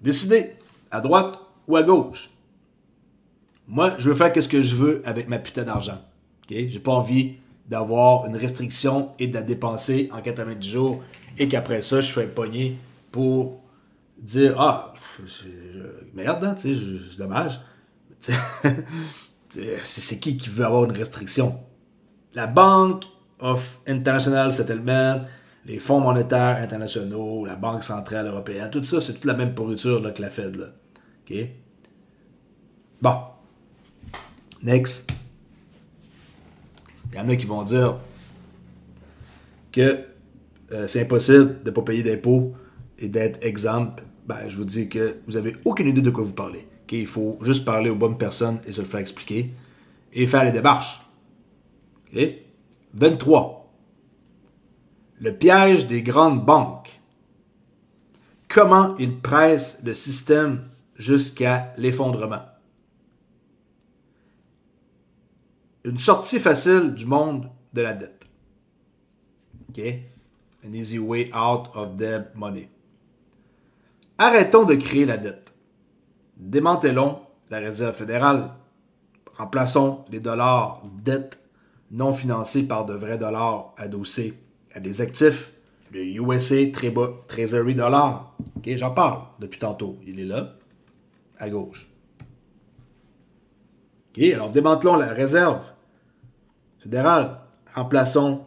Décidez, à droite ou à gauche. Moi, je veux faire ce que je veux avec ma putain d'argent. OK? J'ai pas envie d'avoir une restriction et de la dépenser en 90 jours et qu'après ça, je sois pogné pour dire ah, merde, hein, tu sais, c'est dommage. C'est qui veut avoir une restriction? La Banque of International Settlement, les fonds monétaires internationaux, la Banque centrale européenne, tout ça, c'est toute la même pourriture là, que la Fed. Là. OK? Bon. Next. Il y en a qui vont dire que c'est impossible de ne pas payer d'impôts et d'être exempt. Ben, je vous dis que vous n'avez aucune idée de quoi vous parlez. Okay? Il faut juste parler aux bonnes personnes et se le faire expliquer et faire les démarches. Okay? 23. Le piège des grandes banques. Comment ils pressent le système jusqu'à l'effondrement. Une sortie facile du monde de la dette. OK? An easy way out of debt money. Arrêtons de créer la dette. Démantelons la Réserve fédérale. Remplaçons les dollars dette non financés par de vrais dollars adossés à des actifs. Le USA Treasury Dollar. OK, j'en parle depuis tantôt. Il est là, à gauche. OK, alors démantelons la Réserve fédérale. Remplaçons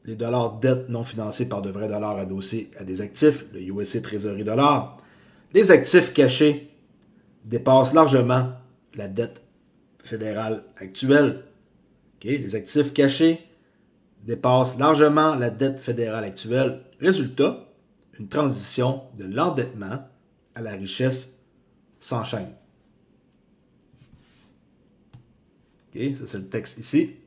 les dollars dette non financés par de vrais dollars adossés à des actifs. Le USA Treasury Dollar. Les actifs cachés dépassent largement la dette fédérale actuelle. Okay? Les actifs cachés dépassent largement la dette fédérale actuelle. Résultat, une transition de l'endettement à la richesse s'enchaîne. Okay? Ça, c'est le texte ici.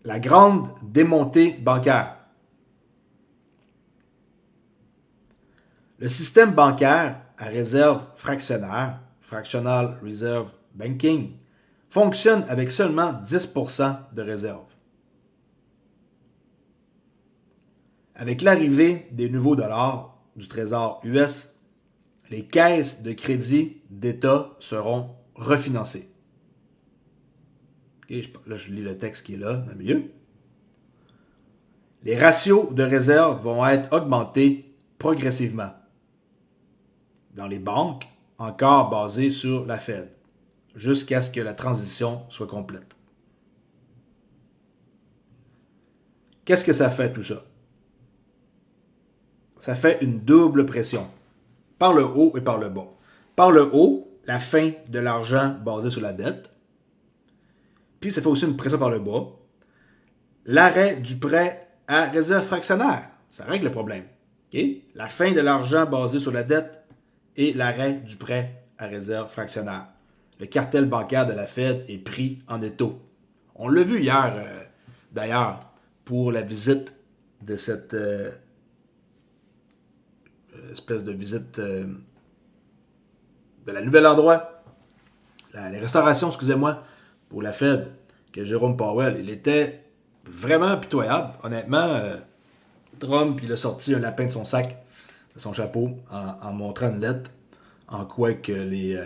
La grande démontée bancaire. Le système bancaire à réserve fractionnaire, Fractional Reserve Banking, fonctionne avec seulement 10% de réserve. Avec l'arrivée des nouveaux dollars du Trésor US, les caisses de crédit d'État seront refinancés. Okay, là, je lis le texte qui est là, dans le milieu. Les ratios de réserve vont être augmentés progressivement. Dans les banques, encore basées sur la Fed, jusqu'à ce que la transition soit complète. Qu'est-ce que ça fait tout ça? Ça fait une double pression, par le haut et par le bas. Par le haut, la fin de l'argent basé sur la dette. Puis ça fait aussi une pression par le bas. L'arrêt du prêt à réserve fractionnaire. Ça règle le problème. Okay? La fin de l'argent basé sur la dette et l'arrêt du prêt à réserve fractionnaire. Le cartel bancaire de la Fed est pris en étau. On l'a vu hier, d'ailleurs, pour la visite de cette espèce de visite de la nouvelle endroit, les restaurations, excusez-moi, pour la Fed, que Jérôme Powell, il était vraiment pitoyable. Honnêtement, Trump, il a sorti un lapin de son sac, de son chapeau, en montrant une lettre, en quoi que les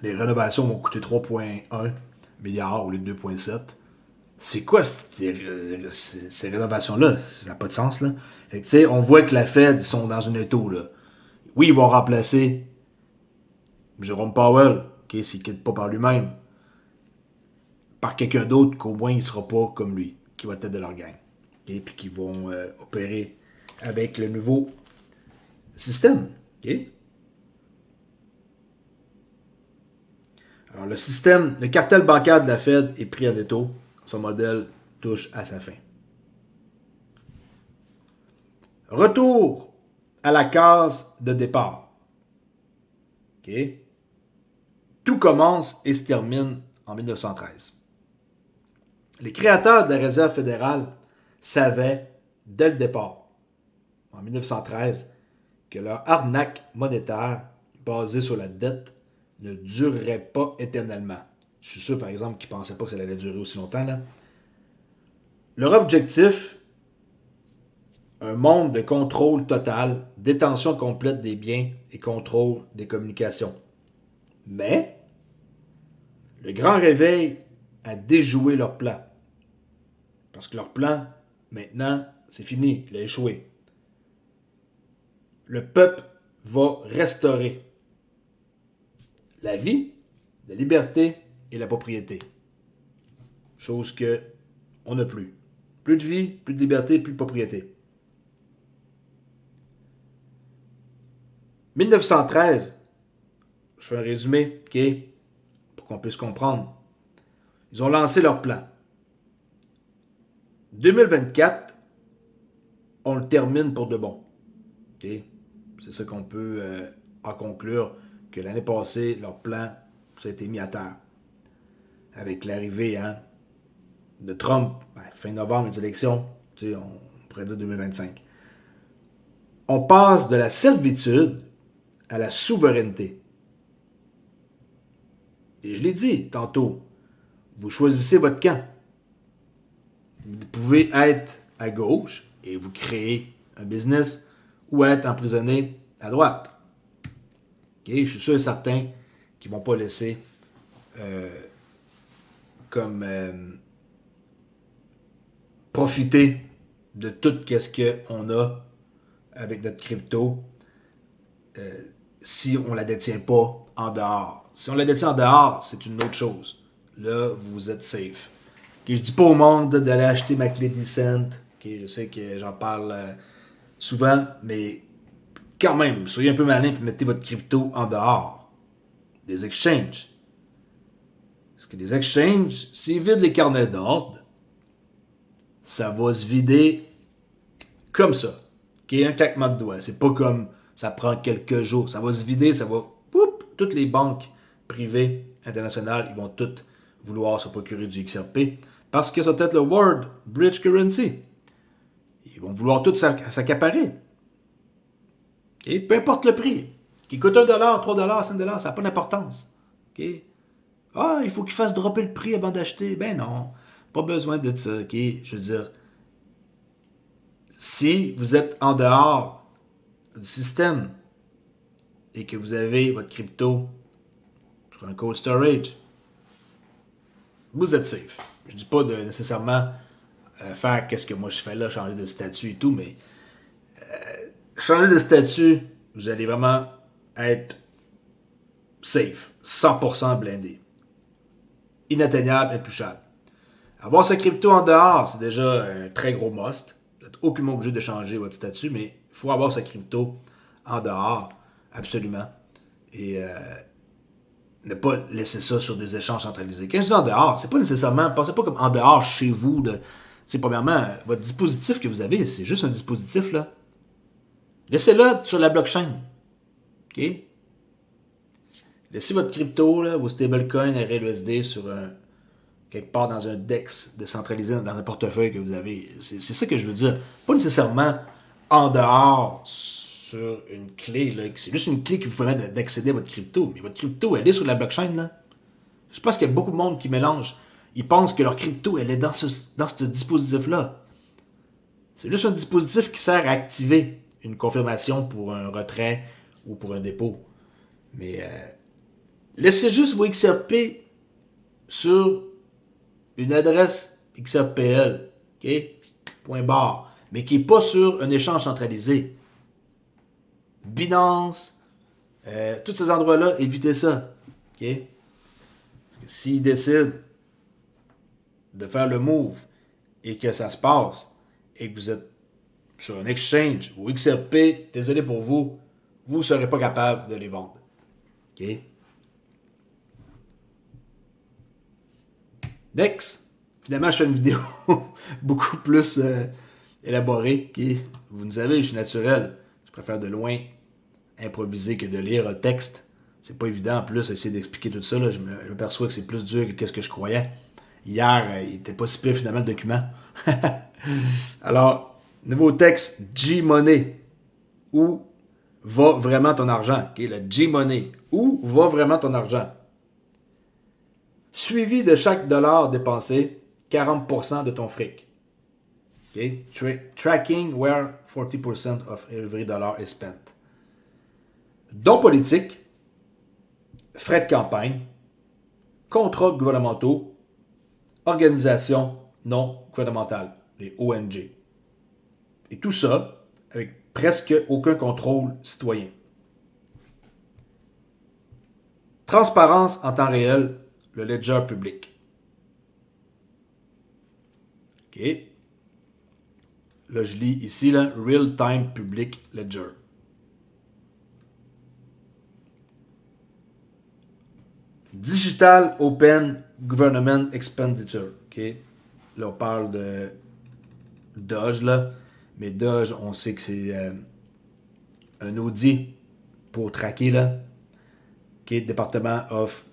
rénovations vont coûter 3,1 milliards au lieu de 2,7. C'est quoi ces rénovations-là? Ça n'a pas de sens, là. Fait que, tu sais, on voit que la Fed, ils sont dans une étau, là. Oui, ils vont remplacer Jérôme Powell, okay, s'il ne quitte pas par lui-même, par quelqu'un d'autre qu'au moins il ne sera pas comme lui, qui va être tête de leur gang. Okay, puis qui vont opérer avec le nouveau système. Okay? Alors, le cartel bancaire de la Fed est pris en étau. Son modèle touche à sa fin. Retour à la case de départ. Okay? Tout commence et se termine en 1913. Les créateurs de la Réserve fédérale savaient dès le départ, en 1913, que leur arnaque monétaire basée sur la dette ne durerait pas éternellement. Je suis sûr, par exemple, qu'ils ne pensaient pas que ça allait durer aussi longtemps, là. Leur objectif, un monde de contrôle total, détention complète des biens et contrôle des communications. Mais, le grand réveil a déjoué leur plan. Parce que leur plan, maintenant, c'est fini, il a échoué. Le peuple va restaurer la vie, la liberté et la propriété. Chose que on n'a plus. Plus de vie, plus de liberté, plus de propriété. 1913, je fais un résumé, ok, pour qu'on puisse comprendre. Ils ont lancé leur plan. 2024, on le termine pour de bon. Okay? C'est ça qu'on peut en conclure, que l'année passée, leur plan, ça a été mis à terre. Avec l'arrivée de Trump, fin novembre, les élections, on pourrait dire 2025. On passe de la servitude à la souveraineté. Et je l'ai dit tantôt, vous choisissez votre camp. Vous pouvez être à gauche et vous créez un business ou être emprisonné à droite. Okay? Je suis sûr et certain qu'ils ne vont pas laisser profiter de tout ce qu'on a avec notre crypto si on ne la détient pas en dehors. Si on la détient en dehors, c'est une autre chose. Là, vous êtes safe. Okay, je dis pas au monde d'aller acheter ma clé Decent. Okay, je sais que j'en parle souvent, mais quand même, soyez un peu malin et mettez votre crypto en dehors des exchanges. Parce que les exchanges, s'ils vident les carnets d'ordre, ça va se vider comme ça. Okay, un claquement de doigts. C'est pas comme ça prend quelques jours. Ça va se vider, ça va... toutes les banques privées internationales, ils vont toutes vouloir se procurer du XRP parce que ça va être le World Bridge Currency. Ils vont vouloir tout s'accaparer. Okay? Peu importe le prix. Qui coûte $1, $3, $5, ça n'a pas d'importance. Okay? Ah, il faut qu'ils fassent dropper le prix avant d'acheter. Ben non, pas besoin de ça. Okay? Je veux dire, si vous êtes en dehors du système et que vous avez votre crypto sur un cold storage, vous êtes safe. Je dis pas de nécessairement faire qu'est-ce que moi je fais là, changer de statut et tout, mais changer de statut, vous allez vraiment être safe, 100% blindé. Inatteignable, intouchable. Avoir sa crypto en dehors, c'est déjà un très gros must. Vous n'êtes aucunement obligé de changer votre statut, mais il faut avoir sa crypto en dehors, absolument. Et ne pas laisser ça sur des échanges centralisés. Quand je dis en dehors, c'est pas nécessairement, pensez pas comme en dehors chez vous. C'est premièrement, votre dispositif que vous avez, c'est juste un dispositif, là. Laissez-le sur la blockchain. OK? Laissez votre crypto, là, vos stablecoins RLUSD sur quelque part dans un DEX décentralisé, dans un portefeuille que vous avez. C'est ça que je veux dire. Pas nécessairement en dehors sur une clé. Là. C'est juste une clé qui vous permet d'accéder à votre crypto. Mais votre crypto, elle est sur la blockchain. Là. Je pense qu'il y a beaucoup de monde qui mélange. Ils pensent que leur crypto, elle est dans ce dispositif-là. C'est juste un dispositif qui sert à activer une confirmation pour un retrait ou pour un dépôt. Mais laissez juste vos XRP sur une adresse XRPL, OK? Point barre, mais qui n'est pas sur un échange centralisé. Binance, tous ces endroits-là, évitez ça, OK? Parce que s'ils décident de faire le move et que ça se passe et que vous êtes sur un exchange, vos XRP, désolé pour vous, vous ne serez pas capable de les vendre, OK? Next, finalement, je fais une vidéo beaucoup plus élaborée. Okay? Vous nous savez, je suis naturel. Je préfère de loin improviser que de lire un texte. C'est pas évident en plus essayer d'expliquer tout ça. Là. Je me perçois que c'est plus dur que ce que je croyais. Hier, il n'était pas si pire finalement le document. Alors, nouveau texte, G-Money. Où va vraiment ton argent? Okay? Le G-Money. Où va vraiment ton argent? Suivi de chaque dollar dépensé, 40% de ton fric. Okay? Tracking where 40% of every dollar is spent. Dons politiques, frais de campagne, contrats gouvernementaux, organisations non gouvernementales, les ONG. Et tout ça avec presque aucun contrôle citoyen. Transparence en temps réel, le ledger public. OK. Là, je lis ici, là, Real Time Public Ledger. Digital Open Government Expenditure. OK. Là, on parle de Doge, là. Mais Doge, on sait que c'est un audit pour traquer, là. OK. Department of...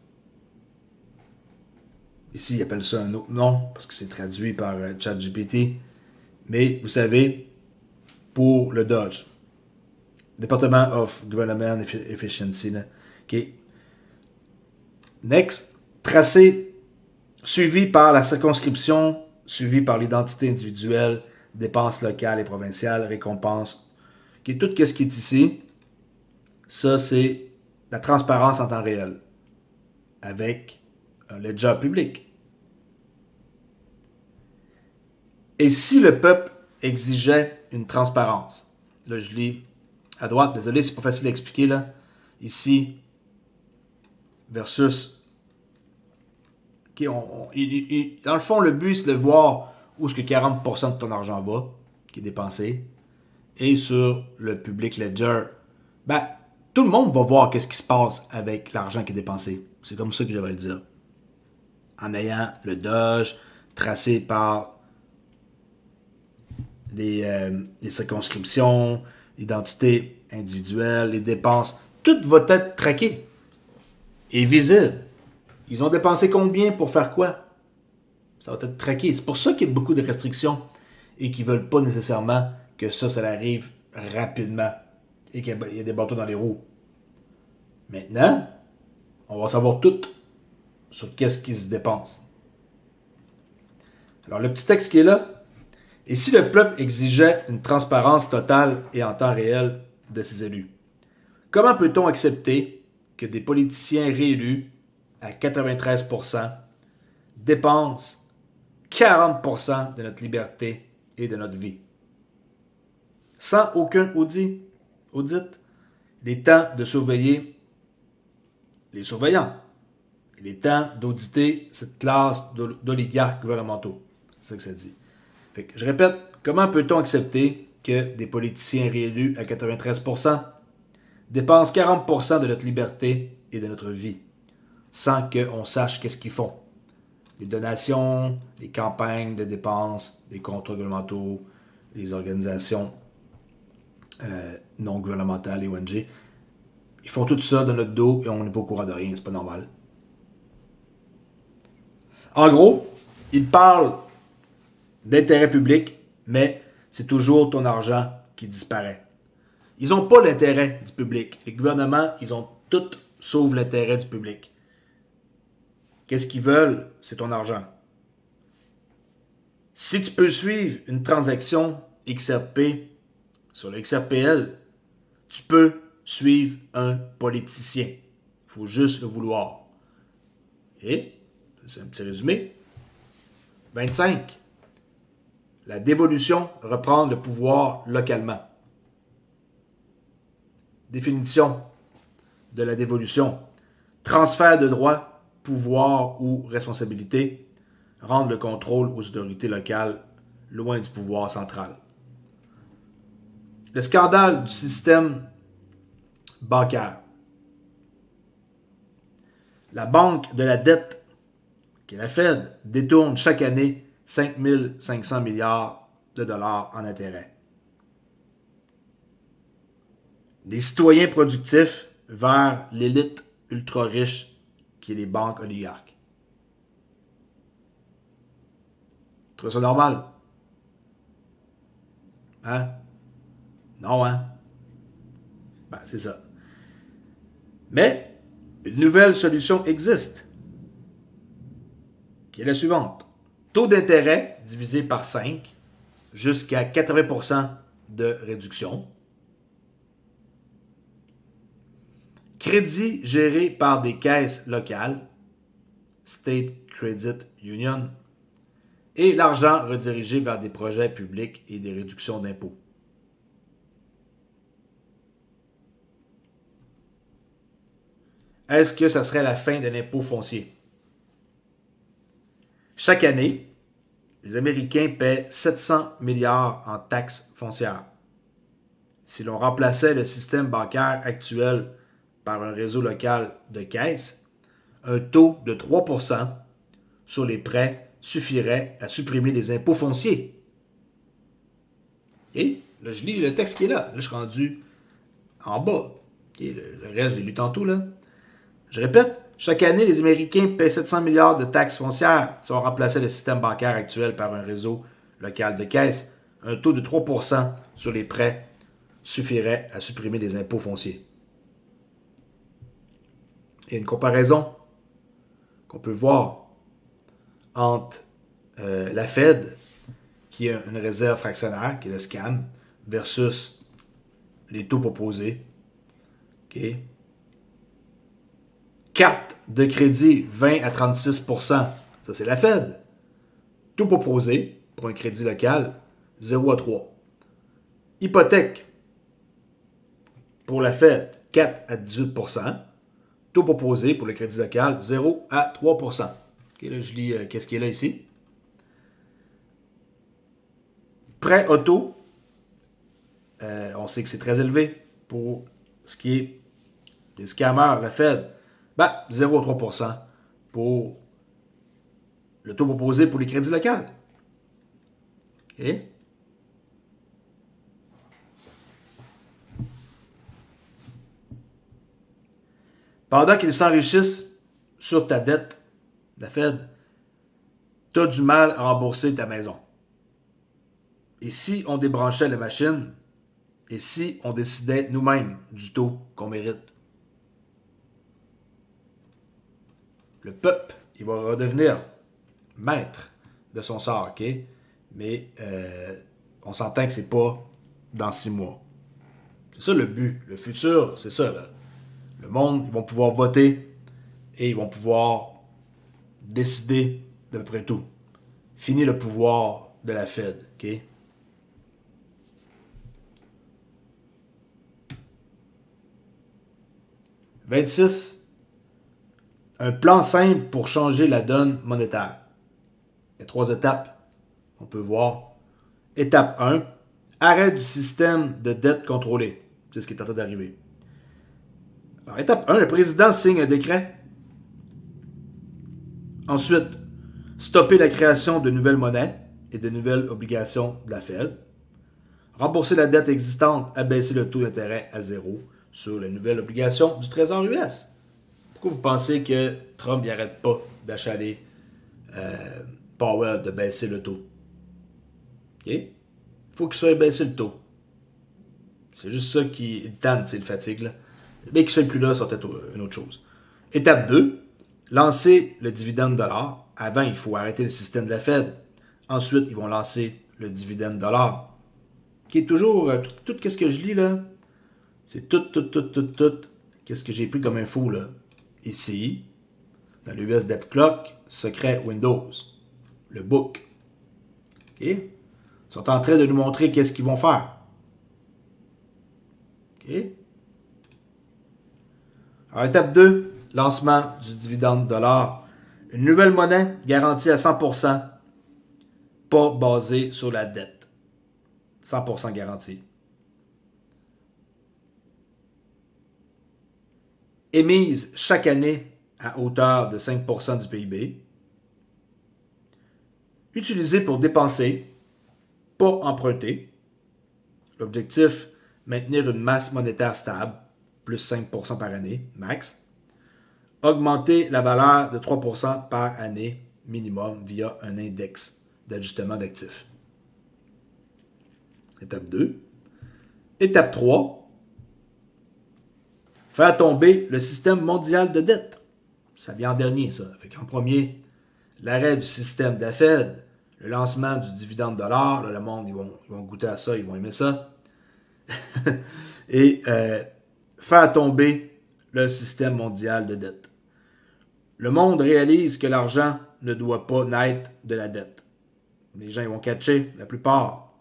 Ici, ils appellent ça un autre nom, parce que c'est traduit par ChatGPT. Mais, vous savez, pour le Doge, Department of Government Efficiency, là. OK. Next, tracé, suivi par la circonscription, suivi par l'identité individuelle, dépenses locales et provinciales, récompenses. OK. Tout ce qui est ici, ça, c'est la transparence en temps réel, avec un ledger public. Et si le peuple exigeait une transparence, là je lis à droite, désolé, c'est pas facile à expliquer là, ici, versus, okay, dans le fond, le but c'est de voir où est-ce que 40% de ton argent va, qui est dépensé, et sur le public ledger, ben, tout le monde va voir qu'est-ce qui se passe avec l'argent qui est dépensé. C'est comme ça que je vais le dire. En ayant le Doge tracé par les circonscriptions, l'identité individuelle, les dépenses, tout va être traqué et visible. Ils ont dépensé combien pour faire quoi? Ça va être traqué. C'est pour ça qu'il y a beaucoup de restrictions et qu'ils ne veulent pas nécessairement que ça arrive rapidement et qu'il y a des bâtons dans les roues. Maintenant, on va savoir tout sur qu'est-ce qui se dépense. Alors, le petit texte qui est là. Et si le peuple exigeait une transparence totale et en temps réel de ses élus, comment peut-on accepter que des politiciens réélus à 93% dépense 40% de notre liberté et de notre vie. Sans aucun audit, il est temps de surveiller les surveillants. Il est temps d'auditer cette classe d'oligarques gouvernementaux. C'est ça que ça dit. Fait que, je répète, comment peut-on accepter que des politiciens réélus à 93% dépensent 40% de notre liberté et de notre vie sans qu'on sache qu'est-ce qu'ils font? Les donations, les campagnes de dépenses, les contrats gouvernementaux, les organisations non gouvernementales, les ONG, ils font tout ça dans notre dos et on n'est pas au courant de rien, c'est pas normal. En gros, ils parlent d'intérêt public, mais c'est toujours ton argent qui disparaît. Ils n'ont pas l'intérêt du public. Les gouvernements, ils ont tout sauf l'intérêt du public. Qu'est-ce qu'ils veulent? C'est ton argent. Si tu peux suivre une transaction XRP sur le XRPL, tu peux suivre un politicien. Il faut juste le vouloir. Et, c'est un petit résumé. 25. La dévolution reprend le pouvoir localement. Définition de la dévolution. Transfert de droits, pouvoir ou responsabilité. Rendre le contrôle aux autorités locales loin du pouvoir central. Le scandale du système bancaire. La banque de la dette, qui est la Fed, détourne chaque année 5 500 milliards de dollars en intérêts. Des citoyens productifs vers l'élite ultra riche qui est les banques oligarques. Tu trouves ça normal? Hein? Non, hein? Ben, c'est ça. Mais, une nouvelle solution existe, qui est la suivante. Taux d'intérêt divisé par 5, jusqu'à 80% de réduction. Crédit géré par des caisses locales, State Credit Union, et l'argent redirigé vers des projets publics et des réductions d'impôts. Est-ce que ça serait la fin de l'impôt foncier? Chaque année, les Américains paient 700 milliards en taxes foncières. Si l'on remplaçait le système bancaire actuel par un réseau local de caisses, un taux de 3% sur les prêts suffirait à supprimer les impôts fonciers. Et là, je lis le texte qui est là. Là, je suis rendu en bas. Okay, le reste, j'ai lu tantôt, là. Je répète, chaque année, les Américains paient 700 milliards de taxes foncières si on remplaçait le système bancaire actuel par un réseau local de caisses. Un taux de 3% sur les prêts suffirait à supprimer les impôts fonciers. Il y a une comparaison qu'on peut voir entre la Fed, qui est une réserve fractionnaire, qui est le SCAM, versus les taux proposés. OK? Carte de crédit 20 à 36%. Ça, c'est la Fed. Taux proposé pour un crédit local, 0 à 3. Hypothèque pour la Fed, 4 à 18%. Taux proposé pour le crédit local, 0 à 3%. Okay, là, je lis qu'est-ce qui est là ici. Prêt auto, on sait que c'est très élevé pour ce qui est des scammers, la Fed. 0,3% pour le taux proposé pour les crédits locaux. Okay. Pendant qu'ils s'enrichissent sur ta dette, la Fed, tu as du mal à rembourser ta maison. Et si on débranchait la machine, et si on décidait nous-mêmes du taux qu'on mérite? Le peuple, il va redevenir maître de son sort, OK? Mais on s'entend que c'est pas dans 6 mois. C'est ça le but. Le futur, c'est ça, là. Le monde, ils vont pouvoir voter et ils vont pouvoir décider d'à peu près tout. Fini le pouvoir de la Fed, OK? « 26. Un plan simple pour changer la donne monétaire. » Il y a 3 étapes qu'on peut voir. Étape 1. Arrêt du système de dette contrôlée. C'est ce qui est en train d'arriver. Alors, étape 1. Le président signe un décret. Ensuite, stopper la création de nouvelles monnaies et de nouvelles obligations de la Fed. Rembourser la dette existante, abaisser le taux d'intérêt à 0 sur les nouvelles obligations du Trésor US. Pourquoi vous pensez que Trump n'arrête pas d'achaler Powell de baisser le taux? OK? Il faut qu'il soit baissé le taux. C'est juste ça qui le tanne, c'est le fatigue. Là. Mais qu'il soit plus là, c'est peut-être une autre chose. Étape 2. Lancer le dividende dollar. Avant, il faut arrêter le système de la Fed. Ensuite, ils vont lancer le dividende dollar. Qui est toujours... tout ce que je lis, là, c'est tout. Qu'est-ce que j'ai pris comme info, là? Ici, dans le US Debt Clock, secret Windows. Le book. OK? Ils sont en train de nous montrer qu'est-ce qu'ils vont faire. OK? Alors, étape 2, lancement du dividende dollar. Une nouvelle monnaie garantie à 100%, pas basée sur la dette. 100% garantie. Émise chaque année à hauteur de 5% du PIB. Utilisée pour dépenser, pas emprunter. L'objectif, maintenir une masse monétaire stable, plus 5% par année, max. Augmenter la valeur de 3% par année minimum via un index d'ajustement d'actifs. Étape 2. Étape 3. Faire tomber le système mondial de dette. Ça vient en dernier, ça. Fait qu'en premier, l'arrêt du système de la Fed, le lancement du dividende dollar. Là, le monde, ils vont goûter à ça, ils vont aimer ça. Et faire tomber le système mondial de dette. Le monde réalise que l'argent ne doit pas naître de la dette. Les gens ils vont catcher, la plupart.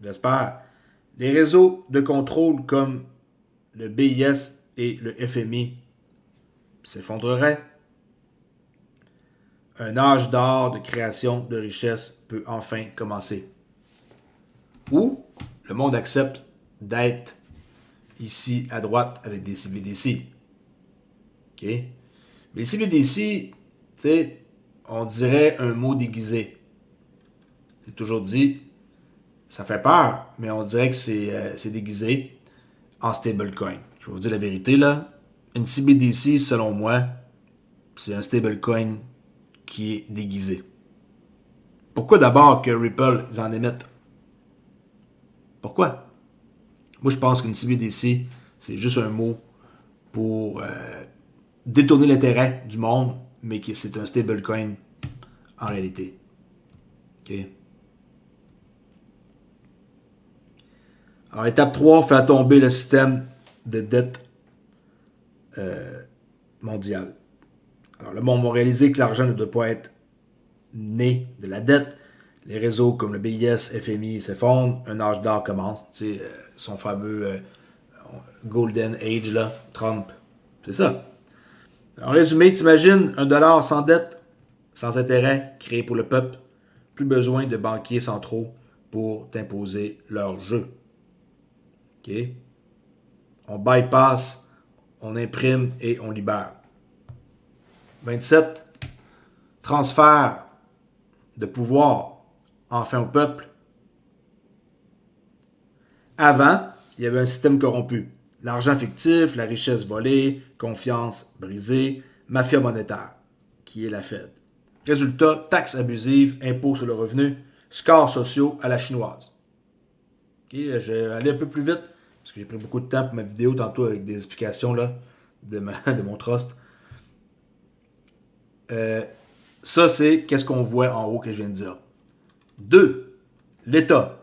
J'espère. Les réseaux de contrôle comme le BIS et le FMI s'effondreraient. Un âge d'or de création de richesse peut enfin commencer. Ou le monde accepte d'être ici à droite avec des CBDC. OK? Mais les CBDC, tu sais, on dirait un mot déguisé. J'ai toujours dit, ça fait peur, mais on dirait que c'est déguisé en stablecoin. Je vais vous dire la vérité, là. Une CBDC, selon moi, c'est un stablecoin qui est déguisé. Pourquoi d'abord que Ripple, ils en émettent? Pourquoi? Moi, je pense qu'une CBDC, c'est juste un mot pour détourner l'intérêt du monde, mais que c'est un stablecoin en réalité. OK? Alors, étape 3, faire tomber le système de dette mondiale. Alors, le monde va réaliser que l'argent ne doit pas être né de la dette. Les réseaux comme le BIS, FMI s'effondrent. Un âge d'or commence. Tu sais, son fameux Golden Age, là, Trump. C'est ça. En résumé, t'imagines un dollar sans dette, sans intérêt, créé pour le peuple. Plus besoin de banquiers centraux pour t'imposer leur jeu. OK? On bypass, on imprime et on libère. 27. Transfert de pouvoir enfin au peuple. Avant, il y avait un système corrompu. L'argent fictif, la richesse volée, confiance brisée, mafia monétaire, qui est la Fed. Résultat, taxes abusives, impôts sur le revenu, scores sociaux à la chinoise. OK, je vais aller un peu plus vite, parce que j'ai pris beaucoup de temps pour ma vidéo tantôt avec des explications là, de mon trust. Ça, c'est qu'est-ce qu'on voit en haut que je viens de dire. 2. L'État.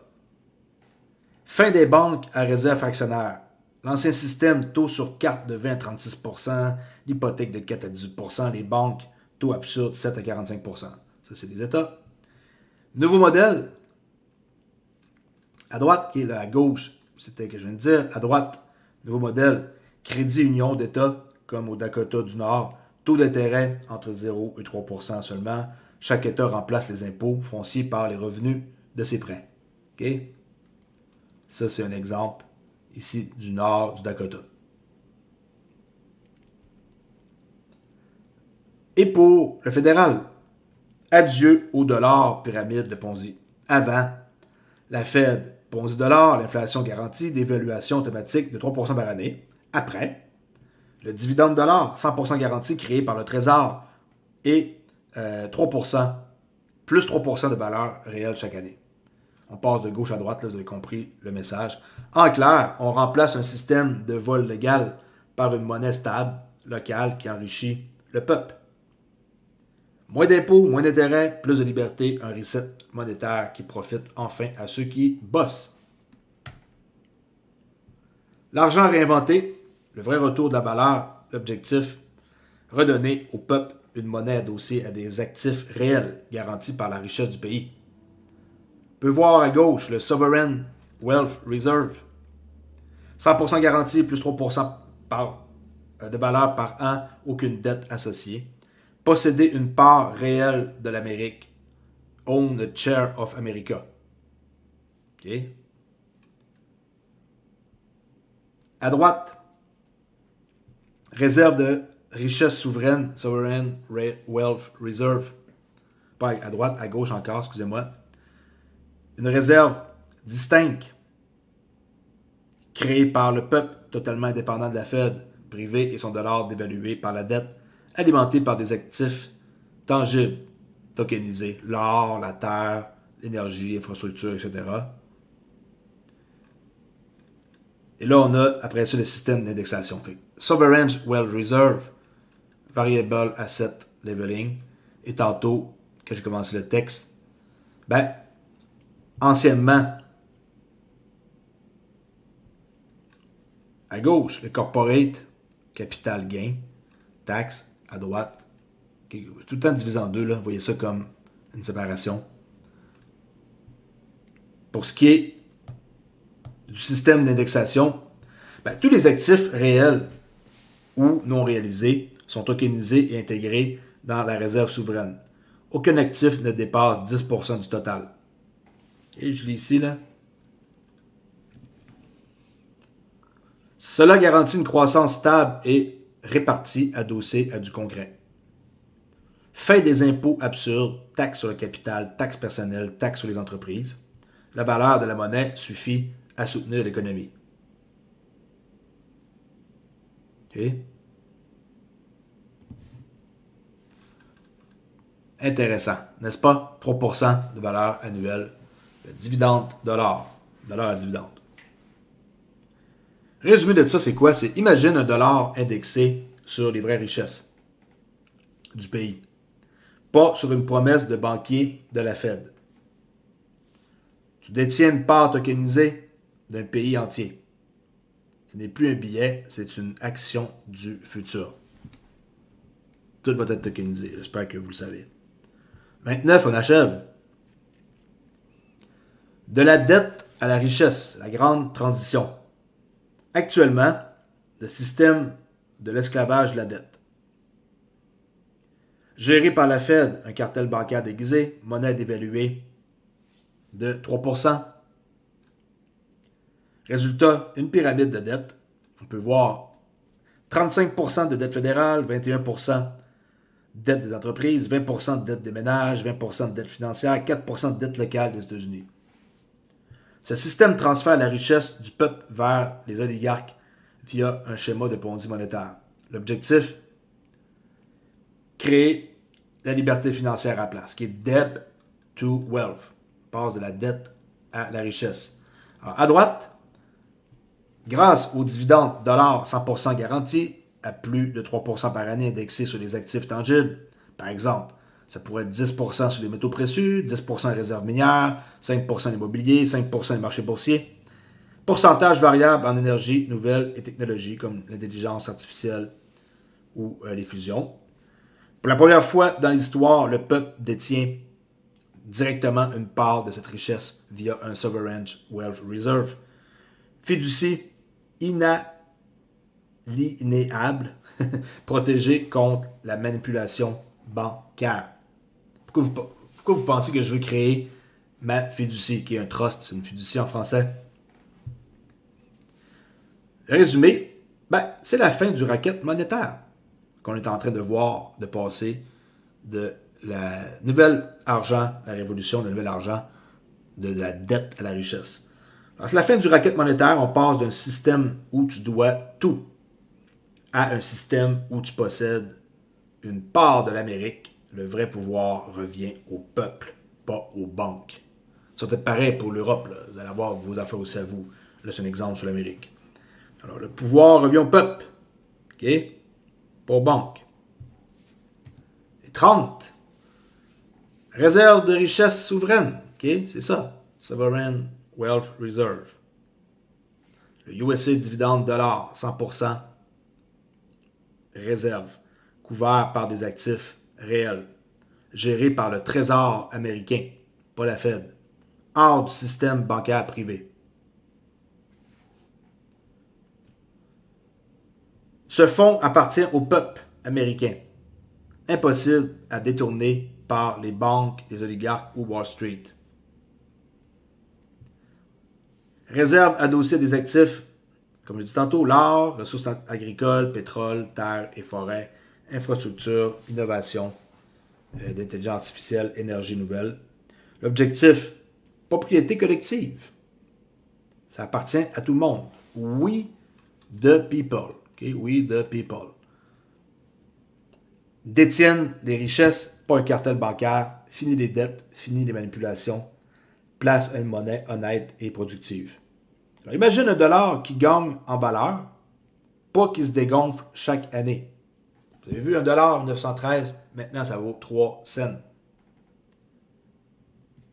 Fin des banques à réserve fractionnaire. L'ancien système, taux sur carte de 20 à 36%, l'hypothèque de 4 à 18%, les banques, taux absurde 7 à 45%. Ça, c'est les États. Nouveau modèle, à droite, qui est là à gauche, c'était ce que je viens de dire. À droite, nouveau modèle, crédit union d'État, comme au Dakota du Nord, taux d'intérêt entre 0 et 3% seulement. Chaque État remplace les impôts fonciers par les revenus de ses prêts. OK? Ça, c'est un exemple ici du Nord du Dakota. Et pour le fédéral, adieu au dollar pyramide de Ponzi. Avant, la Fed, Ponzi dollar, l'inflation garantie, dévaluation automatique de 3% par année. Après, le dividende dollar, 100% garanti créé par le Trésor et 3%, plus 3% de valeur réelle chaque année. On passe de gauche à droite, là, vous avez compris le message. En clair, on remplace un système de vol légal par une monnaie stable, locale, qui enrichit le peuple. Moins d'impôts, moins d'intérêts, plus de liberté, un reset monétaire qui profite enfin à ceux qui bossent. L'argent réinventé, le vrai retour de la valeur, l'objectif, redonner au peuple une monnaie adossée à des actifs réels garantis par la richesse du pays. On peut voir à gauche le Sovereign Wealth Reserve. 100% garanti, plus 3% de valeur par an, aucune dette associée. Posséder une part réelle de l'Amérique. Own the share of America. OK? À droite, réserve de richesse souveraine, Sovereign Wealth Reserve. Pas à droite, à gauche encore, excusez-moi. Une réserve distincte, créée par le peuple, totalement indépendant de la Fed, privé et son dollar dévalué par la dette, alimenté par des actifs tangibles, tokenisés, l'or, la terre, l'énergie, l'infrastructure, etc. Et là, on a, après ça, le système d'indexation. Sovereign Wealth Reserve, Variable Asset Leveling, et tantôt, que j'ai commencé le texte, anciennement, à gauche, le corporate, capital gain, taxe, à droite, tout le temps divisé en deux, là, vous voyez ça comme une séparation. Pour ce qui est du système d'indexation, tous les actifs réels ou non réalisés sont tokenisés et intégrés dans la réserve souveraine. Aucun actif ne dépasse 10% du total. Et je lis ici, là. Cela garantit une croissance stable et répartie, adossée à du concret. Fin des impôts absurdes, taxes sur le capital, taxes personnelles, taxes sur les entreprises. La valeur de la monnaie suffit à soutenir l'économie. OK? Intéressant, n'est-ce pas? 3% de valeur annuelle. Le dividende dollar à dividende. Résumé de ça, c'est quoi? C'est imagine un dollar indexé sur les vraies richesses du pays. Pas sur une promesse de banquier de la Fed. Tu détiens une part tokenisée d'un pays entier. Ce n'est plus un billet, c'est une action du futur. Tout va être tokenisé. J'espère que vous le savez. 29, on achève. De la dette à la richesse, la grande transition. Actuellement, le système de l'esclavage de la dette. Géré par la Fed, un cartel bancaire déguisé, monnaie dévaluée de 3%. Résultat, une pyramide de dette. On peut voir 35% de dette fédérale, 21% de dette des entreprises, 20% de dette des ménages, 20% de dette financière, 4% de dette locale des États-Unis. Ce système transfère la richesse du peuple vers les oligarques via un schéma de Ponzi monétaire. L'objectif, créer la liberté financière à la place, qui est debt to wealth. On passe de la dette à la richesse. Alors, à droite, grâce aux dividendes dollars 100% garantis, à plus de 3% par année indexés sur les actifs tangibles, par exemple, ça pourrait être 10% sur les métaux précieux, 10% réserves minières, 5% l'immobilier, 5% les marchés boursiers. Pourcentage variable en énergie nouvelle et technologie comme l'intelligence artificielle ou les fusions. Pour la première fois dans l'histoire, le peuple détient directement une part de cette richesse via un Sovereign Wealth Reserve. Fiducie inaliénable, protégée contre la manipulation bancaire. Pourquoi vous pensez que je veux créer ma fiducie, qui est un trust, c'est une fiducie en français? Le résumé, c'est la fin du racket monétaire qu'on est en train de voir, de passer de la nouvel argent, la révolution, le nouvel argent, de la dette à la richesse. Alors, c'est la fin du racket monétaire. On passe d'un système où tu dois tout à un système où tu possèdes une part de l'Amérique. Le vrai pouvoir revient au peuple, pas aux banques. Ça va être pareil pour l'Europe. Là. Vous allez avoir vos affaires aussi à vous. Là, c'est un exemple sur l'Amérique. Alors, le pouvoir revient au peuple. OK? Pas aux banques. Et 30. Réserve de richesse souveraine. OK? C'est ça. Sovereign Wealth Reserve. Le USA dividende dollar, 100%. Réserve. Couvert par des actifs réels. Géré par le Trésor américain. Pas la Fed. Hors du système bancaire privé. Ce fonds appartient au peuple américain. Impossible à détourner par les banques, les oligarques ou Wall Street. Réserve adossée à des actifs, comme je dis tantôt, l'or, ressources agricoles, pétrole, terre et forêt, infrastructure, innovation, d'intelligence artificielle, énergie nouvelle. L'objectif, propriété collective. Ça appartient à tout le monde. We the people. Okay? We the people. Détiennent les richesses, pas un cartel bancaire. Fini les dettes, fini les manipulations. Place une monnaie honnête et productive. Alors, imagine un dollar qui gagne en valeur, pas qui se dégonfle chaque année. Vous avez vu un dollar en 1913, maintenant ça vaut 3 cents.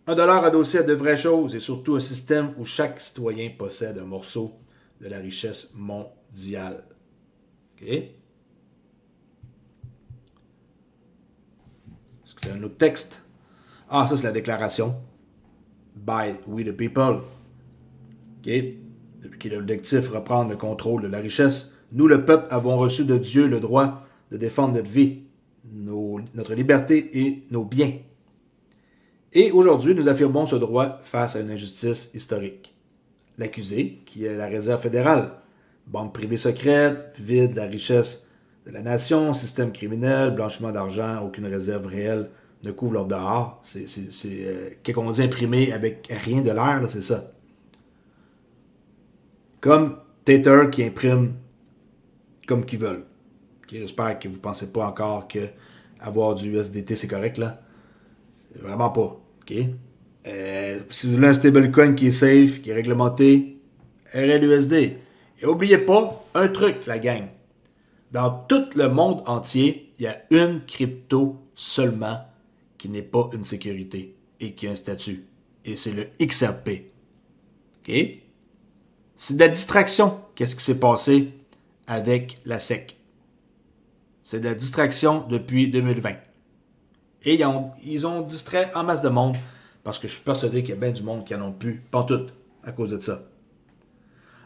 Un dollar adossé à de vraies choses et surtout un système où chaque citoyen possède un morceau de la richesse mondiale. OK? Est-ce que c'est un autre texte? Ah, ça c'est la déclaration. By we the people. OK? Qui est l'objectif, reprendre le contrôle de la richesse. Nous, le peuple, avons reçu de Dieu le droit de défendre notre vie, notre liberté et nos biens. Et aujourd'hui, nous affirmons ce droit face à une injustice historique. L'accusé, qui est la Réserve fédérale, banque privée secrète, vide la richesse de la nation, système criminel, blanchiment d'argent, aucune réserve réelle ne couvre leur dehors. C'est qu'est-ce qu'on dit imprimé avec rien de l'air, c'est ça. Comme Tether qui imprime comme qu'ils veulent. Okay, j'espère que vous ne pensez pas encore que avoir du USDT c'est correct là. Vraiment pas. Okay? Si vous voulez un stablecoin qui est safe, qui est réglementé, RLUSD. Et n'oubliez pas un truc, la gang. Dans tout le monde entier, il y a une crypto seulement qui n'est pas une sécurité et qui a un statut. Et c'est le XRP. OK? C'est de la distraction. Qu'est-ce qui s'est passé avec la SEC? C'est de la distraction depuis 2020. Et ils ont distrait en masse de monde parce que je suis persuadé qu'il y a bien du monde qui n'en ont plus, pas tout, à cause de ça.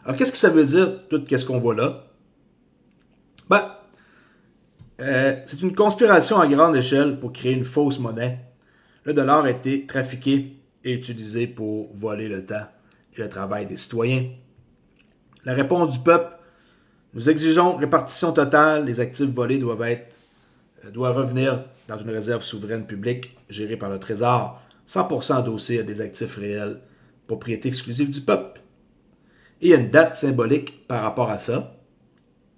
Alors, qu'est-ce que ça veut dire, tout ce qu'on voit là? C'est une conspiration à grande échelle pour créer une fausse monnaie. Le dollar a été trafiqué et utilisé pour voler le temps et le travail des citoyens. La réponse du peuple: nous exigeons répartition totale. Les actifs volés doivent revenir dans une réserve souveraine publique gérée par le Trésor, 100% adossée à des actifs réels, propriété exclusive du peuple. Et il y a une date symbolique par rapport à ça.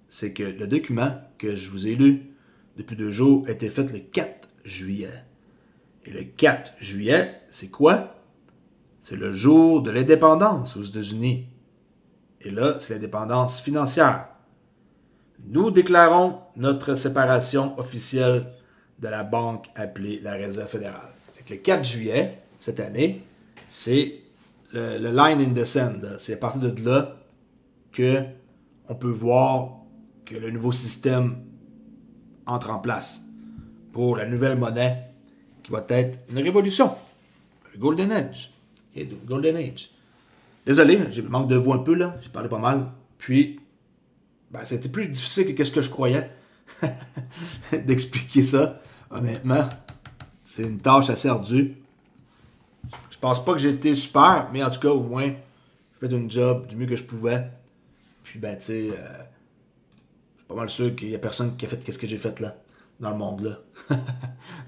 C'est que le document que je vous ai lu depuis 2 jours a été fait le 4 juillet. Et le 4 juillet, c'est quoi? C'est le jour de l'indépendance aux États-Unis. Et là, c'est l'indépendance financière. Nous déclarons notre séparation officielle de la banque appelée la Réserve fédérale. Le 4 juillet, cette année, c'est le line in the sand. C'est à partir de là qu'on peut voir que le nouveau système entre en place pour la nouvelle monnaie qui va être une révolution. Le Golden Age. Okay, Golden Age. Désolé, j'ai manque de voix un peu là, j'ai parlé pas mal. Puis, c'était plus difficile que ce que je croyais d'expliquer ça, honnêtement. C'est une tâche assez ardue. Je pense pas que j'ai été super, mais en tout cas, au moins, j'ai fait un job du mieux que je pouvais. Puis, tu sais, je suis pas mal sûr qu'il y a personne qui a fait ce que j'ai fait là, dans le monde là.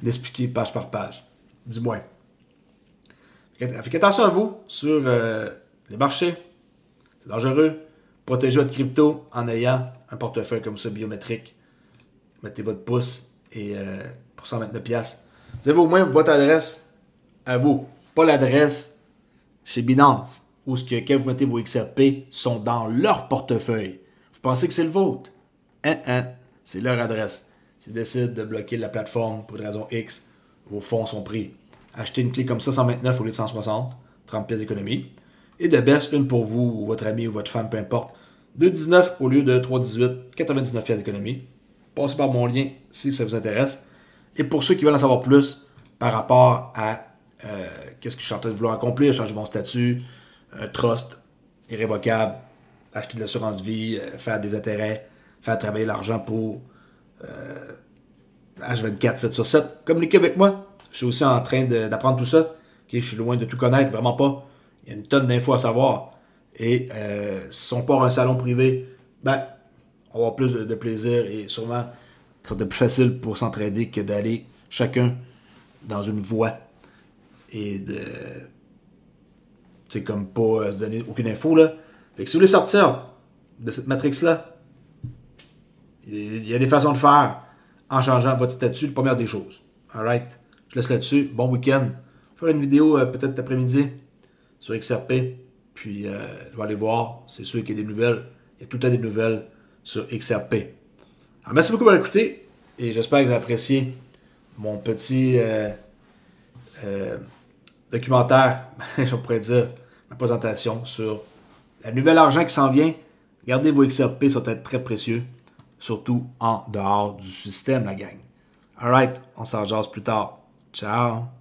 D'expliquer page par page. Du moins. Fait attention à vous sur les marchés. C'est dangereux. Protégez votre crypto en ayant un portefeuille comme ça biométrique. Mettez votre pouce et pour 129$. Vous avez au moins votre adresse à vous. Pas l'adresse chez Binance. Où ce que quand vous mettez vos XRP sont dans leur portefeuille. Vous pensez que c'est le vôtre? C'est leur adresse. S'ils décident de bloquer la plateforme pour une raison X, vos fonds sont pris. Achetez une clé comme ça, 129 au lieu de 160, 30$ d'économie. Et de baisse, une pour vous, ou votre ami, ou votre femme, peu importe. 2,19 au lieu de 3,18, 99$ d'économie. Passez par mon lien si ça vous intéresse. Et pour ceux qui veulent en savoir plus par rapport à qu'est-ce que je suis en train de vouloir accomplir, changer mon statut, un trust irrévocable, acheter de l'assurance vie, faire des intérêts, faire travailler l'argent pour H24, 7 sur 7. Communiquez avec moi. Je suis aussi en train d'apprendre tout ça. Okay, je suis loin de tout connaître, vraiment pas. Il y a une tonne d'infos à savoir. Et si on part un salon privé, on va avoir plus de plaisir et sûrement ça va être plus facile pour s'entraider que d'aller chacun dans une voie et de comme pas se donner aucune info là. Fait que si vous voulez sortir de cette matrix-là, il y a des façons de faire en changeant votre statut, la première des choses. Alright? Je laisse là-dessus. Bon week-end. Je vais faire une vidéo peut-être cet après-midi sur XRP. Puis je vais aller voir. C'est sûr qu'il y a des nouvelles. Il y a tout le temps des nouvelles sur XRP. Alors, merci beaucoup d'avoir écouté. Et j'espère que vous avez apprécié mon petit documentaire, je pourrais dire, ma présentation sur le nouvel argent qui s'en vient. Gardez vos XRP, ça va être très précieux. Surtout en dehors du système, la gang. Alright, on s'en jase plus tard. Ciao!